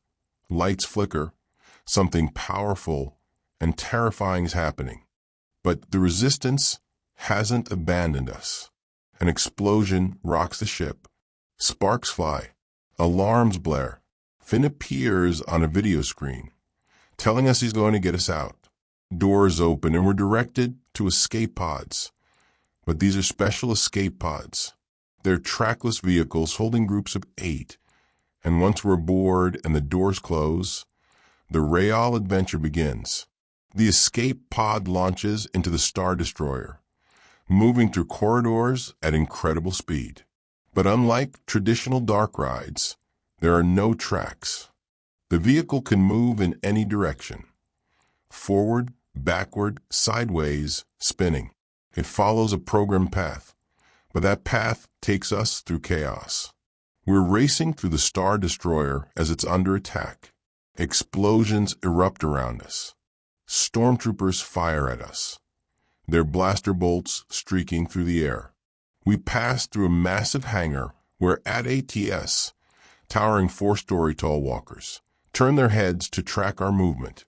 Lights flicker. Something powerful and terrifying is happening. But the Resistance hasn't abandoned us. An explosion rocks the ship. Sparks fly. Alarms blare. Finn appears on a video screen, telling us he's going to get us out. Doors open and we're directed to escape pods. But these are special escape pods. They're trackless vehicles holding groups of 8. And once we're aboard and the doors close, the Real adventure begins. The escape pod launches into the Star Destroyer, moving through corridors at incredible speed. But unlike traditional dark rides, there are no tracks. The vehicle can move in any direction. Forward, backward, sideways, spinning. It follows a programmed path, but that path takes us through chaos. We're racing through the Star Destroyer as it's under attack. Explosions erupt around us. Stormtroopers fire at us, their blaster bolts streaking through the air. We pass through a massive hangar where AT-ATs, towering 4-story tall walkers, turn their heads to track our movement.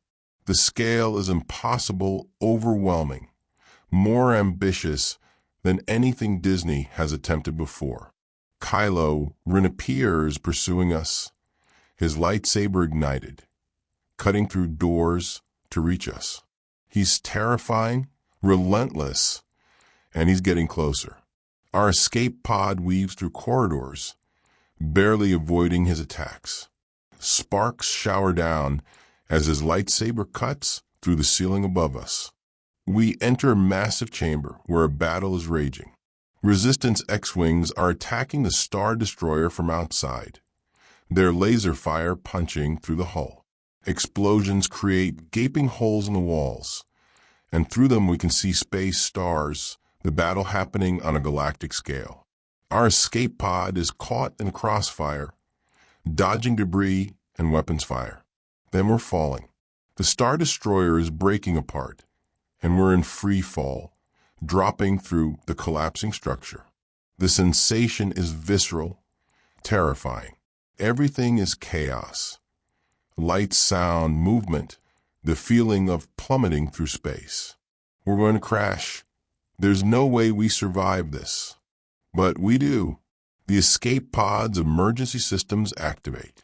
The scale is impossible, overwhelming, more ambitious than anything Disney has attempted before. Kylo Ren appears pursuing us, his lightsaber ignited, cutting through doors to reach us. He's terrifying, relentless, and he's getting closer. Our escape pod weaves through corridors, barely avoiding his attacks. Sparks shower down as his lightsaber cuts through the ceiling above us. We enter a massive chamber where a battle is raging. Resistance X-Wings are attacking the Star Destroyer from outside, their laser fire punching through the hull. Explosions create gaping holes in the walls, and through them we can see space stars, the battle happening on a galactic scale. Our escape pod is caught in crossfire, dodging debris and weapons fire. Then we're falling. The Star Destroyer is breaking apart, and we're in free fall, dropping through the collapsing structure. The sensation is visceral, terrifying. Everything is chaos. Light, sound, movement, the feeling of plummeting through space. We're going to crash. There's no way we survive this. But we do. The escape pod's emergency systems activate.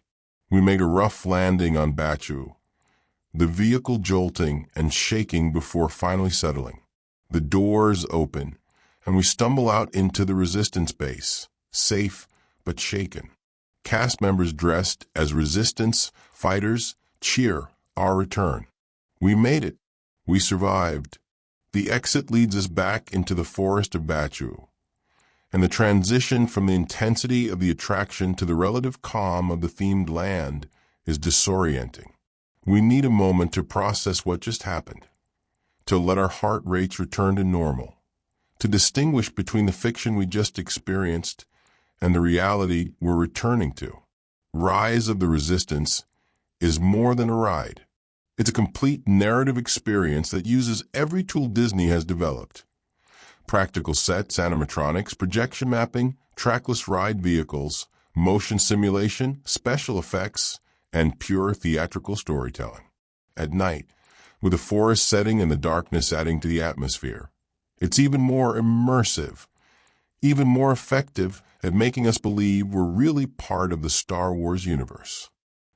We make a rough landing on Batuu, the vehicle jolting and shaking before finally settling. The doors open, and we stumble out into the Resistance base, safe but shaken. Cast members dressed as Resistance fighters cheer our return. We made it. We survived. The exit leads us back into the forest of Batuu, and the transition from the intensity of the attraction to the relative calm of the themed land is disorienting. We need a moment to process what just happened, to let our heart rates return to normal, to distinguish between the fiction we just experienced and the reality we're returning to. Rise of the Resistance is more than a ride. It's a complete narrative experience that uses every tool Disney has developed. Practical sets, animatronics, projection mapping, trackless ride vehicles, motion simulation, special effects, and pure theatrical storytelling. At night, with the forest setting and the darkness adding to the atmosphere, it's even more immersive, even more effective at making us believe we're really part of the Star Wars universe.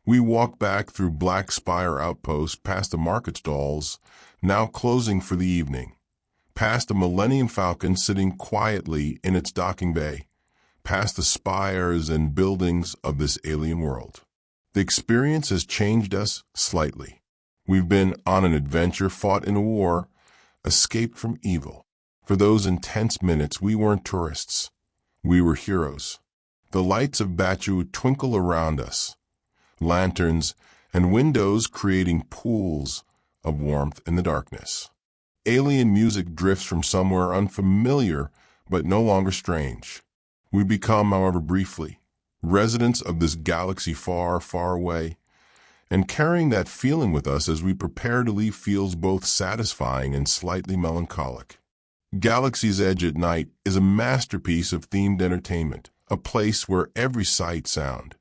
We walk back through black Spire Outpost past the market stalls, now closing for the evening, past the Millennium Falcon sitting quietly in its docking bay, past the spires and buildings of this alien world. The experience has changed us slightly. We've been on an adventure, fought in a war, escaped from evil. For those intense minutes, we weren't tourists. We were heroes. The lights of Batuu twinkle around us, lanterns and windows creating pools of warmth in the darkness. Alien music drifts from somewhere unfamiliar but no longer strange. We become, however briefly, residents of this galaxy far, far away, and carrying that feeling with us as we prepare to leave feels both satisfying and slightly melancholic. Galaxy's Edge at night is a masterpiece of themed entertainment, a place where every sight, sound,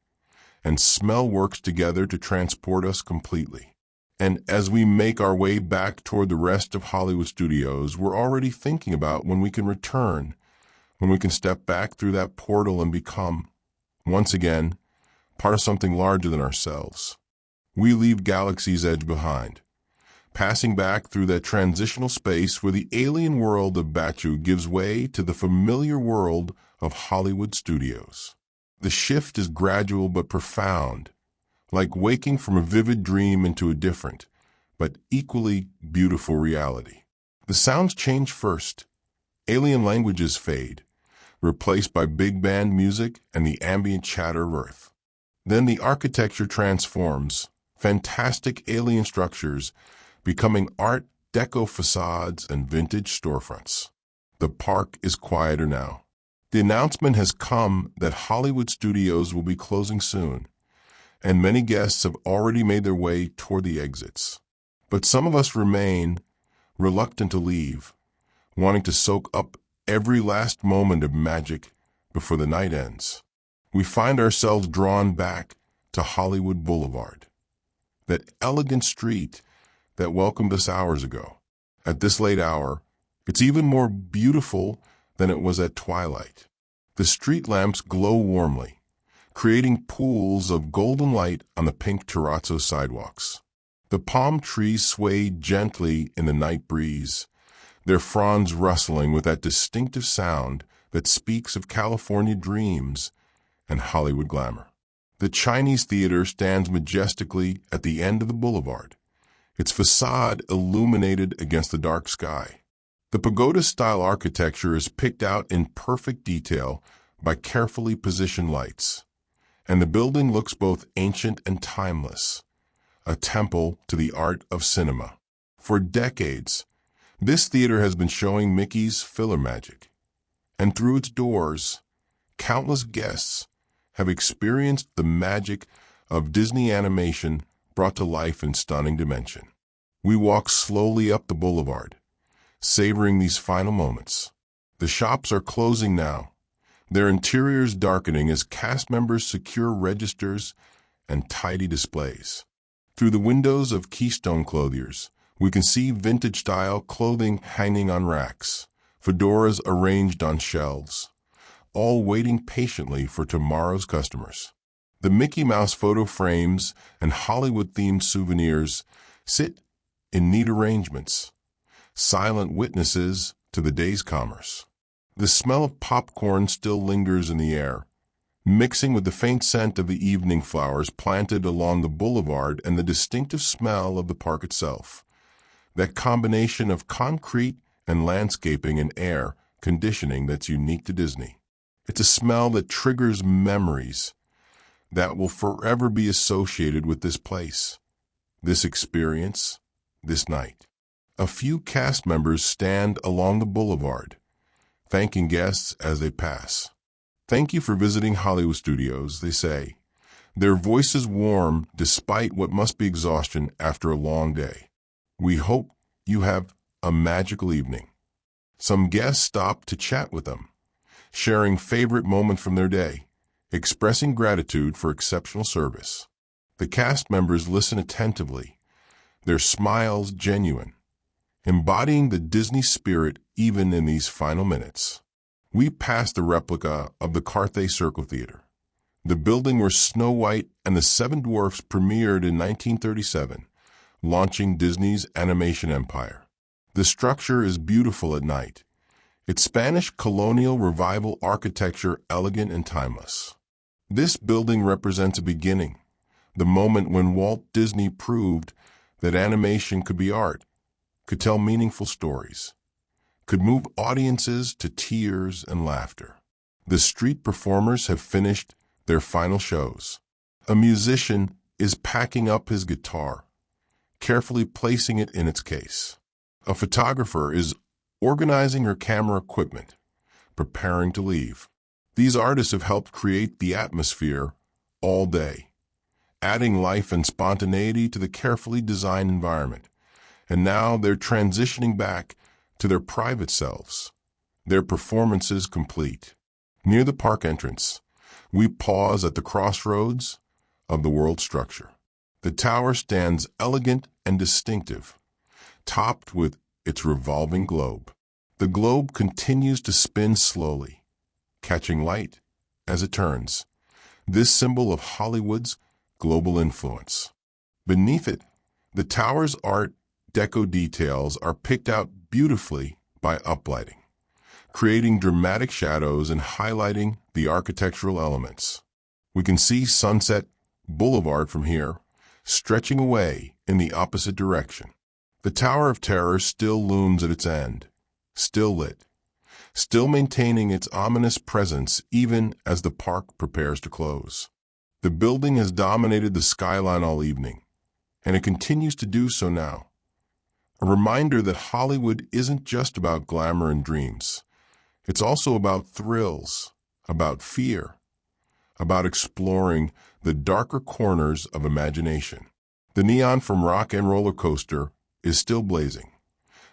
and smell works together to transport us completely. And as we make our way back toward the rest of Hollywood studios, we're already thinking about when we can return, when we can step back through that portal and become, once again, part of something larger than ourselves. We leave Galaxy's Edge behind, passing back through that transitional space where the alien world of Batuu gives way to the familiar world of Hollywood studios. The shift is gradual but profound, like waking from a vivid dream into a different, but equally beautiful reality. The sounds change first. Alien languages fade, replaced by big band music and the ambient chatter of Earth. Then the architecture transforms, fantastic alien structures becoming Art Deco facades and vintage storefronts. The park is quieter now. The announcement has come that Hollywood studios will be closing soon, and many guests have already made their way toward the exits. But some of us remain reluctant to leave, wanting to soak up every last moment of magic before the night ends. We find ourselves drawn back to Hollywood Boulevard, that elegant street that welcomed us hours ago. At this late hour, it's even more beautiful than it was at twilight. The street lamps glow warmly, creating pools of golden light on the pink terrazzo sidewalks. The palm trees sway gently in the night breeze, their fronds rustling with that distinctive sound that speaks of California dreams and Hollywood glamour. The Chinese theater stands majestically at the end of the boulevard, its facade illuminated against the dark sky. The pagoda-style architecture is picked out in perfect detail by carefully positioned lights, and the building looks both ancient and timeless, a temple to the art of cinema. For decades, this theater has been showing Mickey's filler magic, and through its doors, countless guests have experienced the magic of Disney animation brought to life in stunning dimension. We walk slowly up the boulevard, savoring these final moments. The shops are closing now, their interiors darkening as cast members secure registers and tidy displays. Through the windows of Keystone Clothiers, we can see vintage-style clothing hanging on racks, fedoras arranged on shelves, all waiting patiently for tomorrow's customers. The Mickey Mouse photo frames and Hollywood-themed souvenirs sit in neat arrangements, silent witnesses to the day's commerce. The smell of popcorn still lingers in the air, mixing with the faint scent of the evening flowers planted along the boulevard and the distinctive smell of the park itself. That combination of concrete and landscaping and air conditioning that's unique to Disney. It's a smell that triggers memories that will forever be associated with this place, this experience, this night. A few cast members stand along the boulevard, thanking guests as they pass. Thank you for visiting Hollywood Studios, they say, their voices warm despite what must be exhaustion after a long day. We hope you have a magical evening. Some guests stopped to chat with them, sharing favorite moments from their day, expressing gratitude for exceptional service. The cast members listen attentively, their smiles genuine, embodying the Disney spirit even in these final minutes. We passed the replica of the Carthay Circle Theater, the building where Snow White and the Seven Dwarfs premiered in 1937, launching Disney's animation empire. The structure is beautiful at night, its Spanish colonial revival architecture elegant and timeless. This building represents a beginning, the moment when Walt Disney proved that animation could be art, could tell meaningful stories, could move audiences to tears and laughter. The street performers have finished their final shows. A musician is packing up his guitar, carefully placing it in its case. A photographer is organizing her camera equipment, preparing to leave. These artists have helped create the atmosphere all day, adding life and spontaneity to the carefully designed environment. And now they're transitioning back to their private selves, their performances complete. Near the park entrance, we pause at the crossroads of the world structure. The tower stands elegant and distinctive, topped with its revolving globe. The globe continues to spin slowly, catching light as it turns, this symbol of Hollywood's global influence. Beneath it, the tower's Art Deco details are picked out beautifully by uplighting, creating dramatic shadows and highlighting the architectural elements. We can see Sunset Boulevard from here, stretching away in the opposite direction. The Tower of Terror still looms at its end, still lit, still maintaining its ominous presence even as the park prepares to close. The building has dominated the skyline all evening, and it continues to do so now. A reminder that Hollywood isn't just about glamour and dreams. It's also about thrills, about fear, about exploring the darker corners of imagination. The neon from Rock and Roller Coaster is still blazing,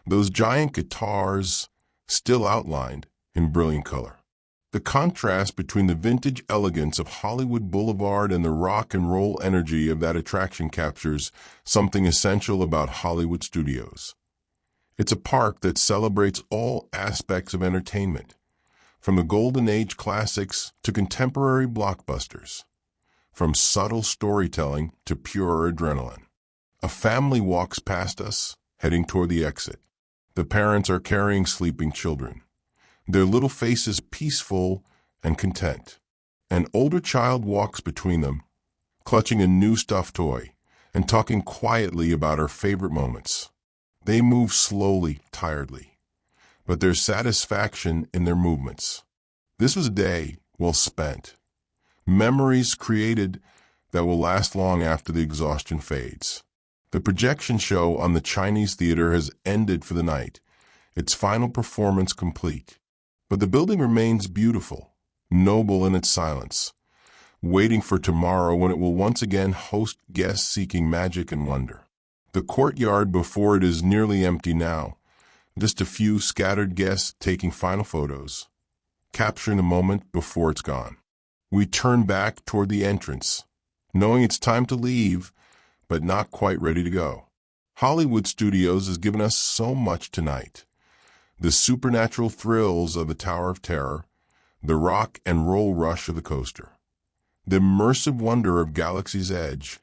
those giant guitars still outlined in brilliant color. The contrast between the vintage elegance of Hollywood Boulevard and the rock and roll energy of that attraction captures something essential about Hollywood Studios. It's a park that celebrates all aspects of entertainment, from the Golden Age classics to contemporary blockbusters, from subtle storytelling to pure adrenaline. A family walks past us, heading toward the exit. The parents are carrying sleeping children, their little faces peaceful and content. An older child walks between them, clutching a new stuffed toy and talking quietly about her favorite moments. They move slowly, tiredly, but there's satisfaction in their movements. This was a day well spent. Memories created that will last long after the exhaustion fades. The projection show on the Chinese theater has ended for the night, its final performance complete. But the building remains beautiful, noble in its silence, waiting for tomorrow when it will once again host guests seeking magic and wonder. The courtyard before it is nearly empty now, just a few scattered guests taking final photos, capturing the moment before it's gone. We turn back toward the entrance, knowing it's time to leave, but not quite ready to go. Hollywood Studios has given us so much tonight. The supernatural thrills of the Tower of Terror, the rock and roll rush of the coaster, the immersive wonder of Galaxy's Edge,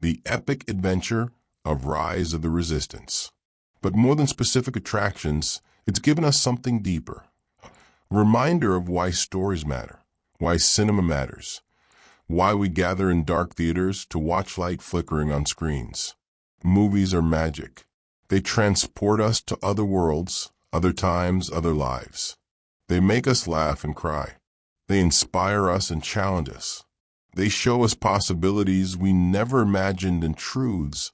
the epic adventure of Rise of the Resistance. But more than specific attractions, it's given us something deeper. A reminder of why stories matter, why cinema matters, why we gather in dark theaters to watch light flickering on screens. Movies are magic. They transport us to other worlds, other times, other lives. They make us laugh and cry. They inspire us and challenge us. They show us possibilities we never imagined and truths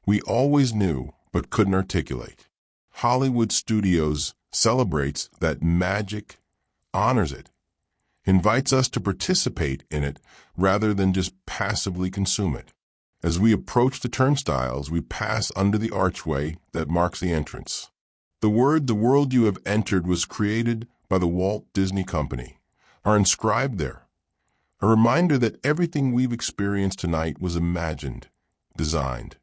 we always knew but couldn't articulate. Hollywood Studios celebrates that magic, honors it, invites us to participate in it rather than just passively consume it. As we approach the turnstiles, we pass under the archway that marks the entrance. The world you have entered was created by the Walt Disney Company, are inscribed there. A reminder that everything we've experienced tonight was imagined, designed,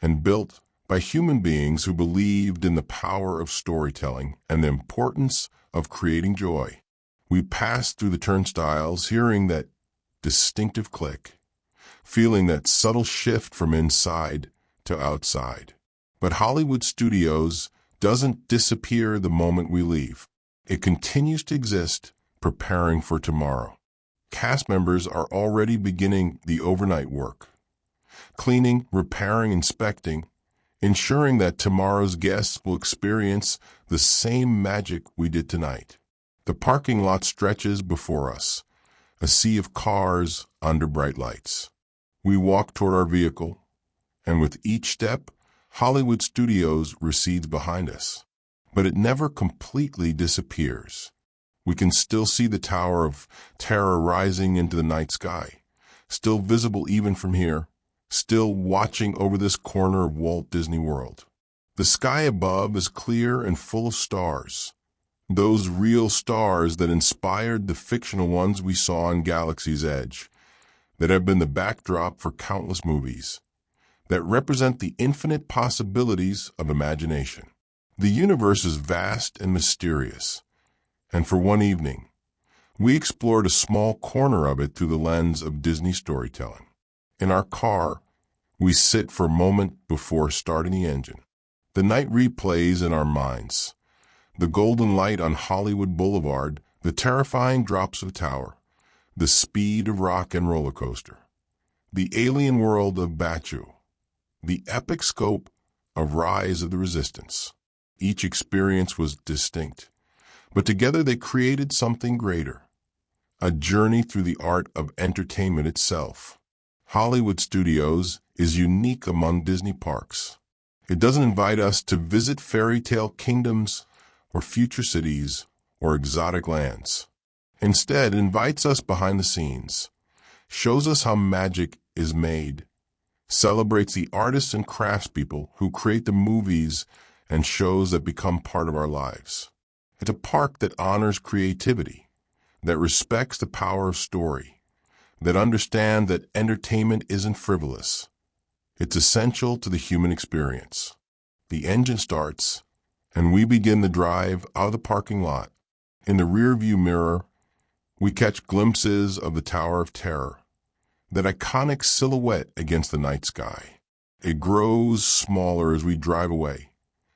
and built by human beings who believed in the power of storytelling and the importance of creating joy. We passed through the turnstiles, hearing that distinctive click, feeling that subtle shift from inside to outside. But Hollywood Studios doesn't disappear the moment we leave. It continues to exist, preparing for tomorrow. Cast members are already beginning the overnight work, cleaning, repairing, inspecting, ensuring that tomorrow's guests will experience the same magic we did tonight. The parking lot stretches before us, a sea of cars under bright lights. We walk toward our vehicle, and with each step, Hollywood Studios recedes behind us. But it never completely disappears. We can still see the Tower of Terror rising into the night sky, still visible even from here, still watching over this corner of Walt Disney World. The sky above is clear and full of stars, those real stars that inspired the fictional ones we saw on Galaxy's Edge, that have been the backdrop for countless movies, that represent the infinite possibilities of imagination. The universe is vast and mysterious, and for one evening, we explored a small corner of it through the lens of Disney storytelling. In our car, we sit for a moment before starting the engine. The night replays in our minds. The golden light on Hollywood Boulevard, the terrifying drops of tower, the speed of rock and roller coaster, the alien world of Batuu, the epic scope of Rise of the Resistance. Each experience was distinct, but together they created something greater, a journey through the art of entertainment itself. Hollywood Studios is unique among Disney parks. It doesn't invite us to visit fairy tale kingdoms or future cities or exotic lands. Instead, it invites us behind the scenes, shows us how magic is made, celebrates the artists and craftspeople who create the movies and shows that become part of our lives. It's a park that honors creativity, that respects the power of story, that understands that entertainment isn't frivolous. It's essential to the human experience. The engine starts, and we begin the drive out of the parking lot. In the rearview mirror, we catch glimpses of the Tower of Terror, that iconic silhouette against the night sky. It grows smaller as we drive away,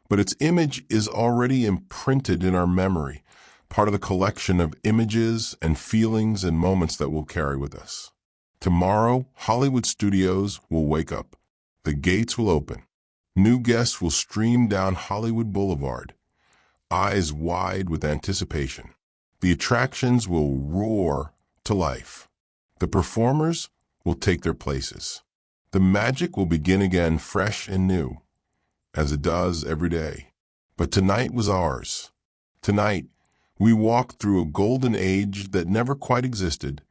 but its image is already imprinted in our memory, part of the collection of images and feelings and moments that we'll carry with us. Tomorrow, Hollywood Studios will wake up. The gates will open. New guests will stream down Hollywood Boulevard, eyes wide with anticipation. The attractions will roar to life. The performers will take their places. The magic will begin again fresh and new, as it does every day. But tonight was ours. Tonight, we walked through a golden age that never quite existed,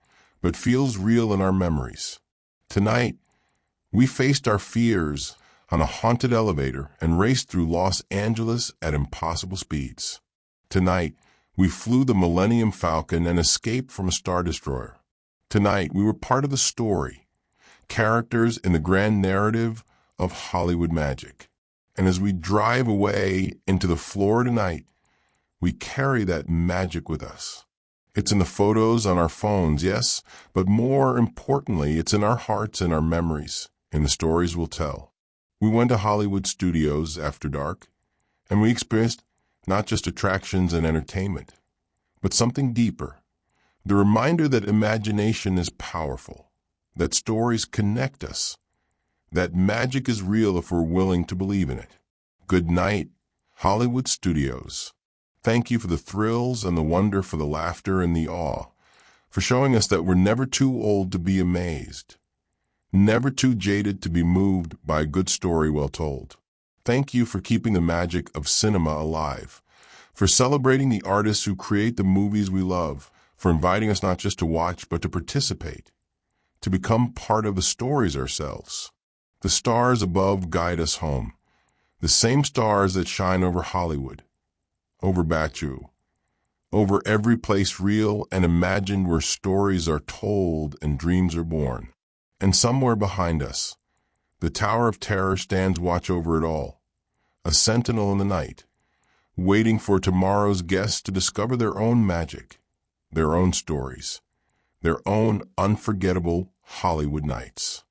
but feels real in our memories. Tonight, we faced our fears on a haunted elevator and raced through Los Angeles at impossible speeds. Tonight, we flew the Millennium Falcon and escaped from a Star Destroyer. Tonight, we were part of the story, characters in the grand narrative of Hollywood magic. And as we drive away into the Florida night, we carry that magic with us. It's in the photos on our phones, yes, but more importantly, it's in our hearts and our memories, in the stories we'll tell. We went to Hollywood Studios after dark, and we experienced not just attractions and entertainment, but something deeper. The reminder that imagination is powerful, that stories connect us, that magic is real if we're willing to believe in it. Good night, Hollywood Studios. Thank you for the thrills and the wonder, for the laughter and the awe, for showing us that we're never too old to be amazed, never too jaded to be moved by a good story well told. Thank you for keeping the magic of cinema alive, for celebrating the artists who create the movies we love, for inviting us not just to watch but to participate, to become part of the stories ourselves. The stars above guide us home, the same stars that shine over Hollywood, over Batu, over every place real and imagined where stories are told and dreams are born. And somewhere behind us, the Tower of Terror stands watch over it all, a sentinel in the night, waiting for tomorrow's guests to discover their own magic, their own stories, their own unforgettable Hollywood nights.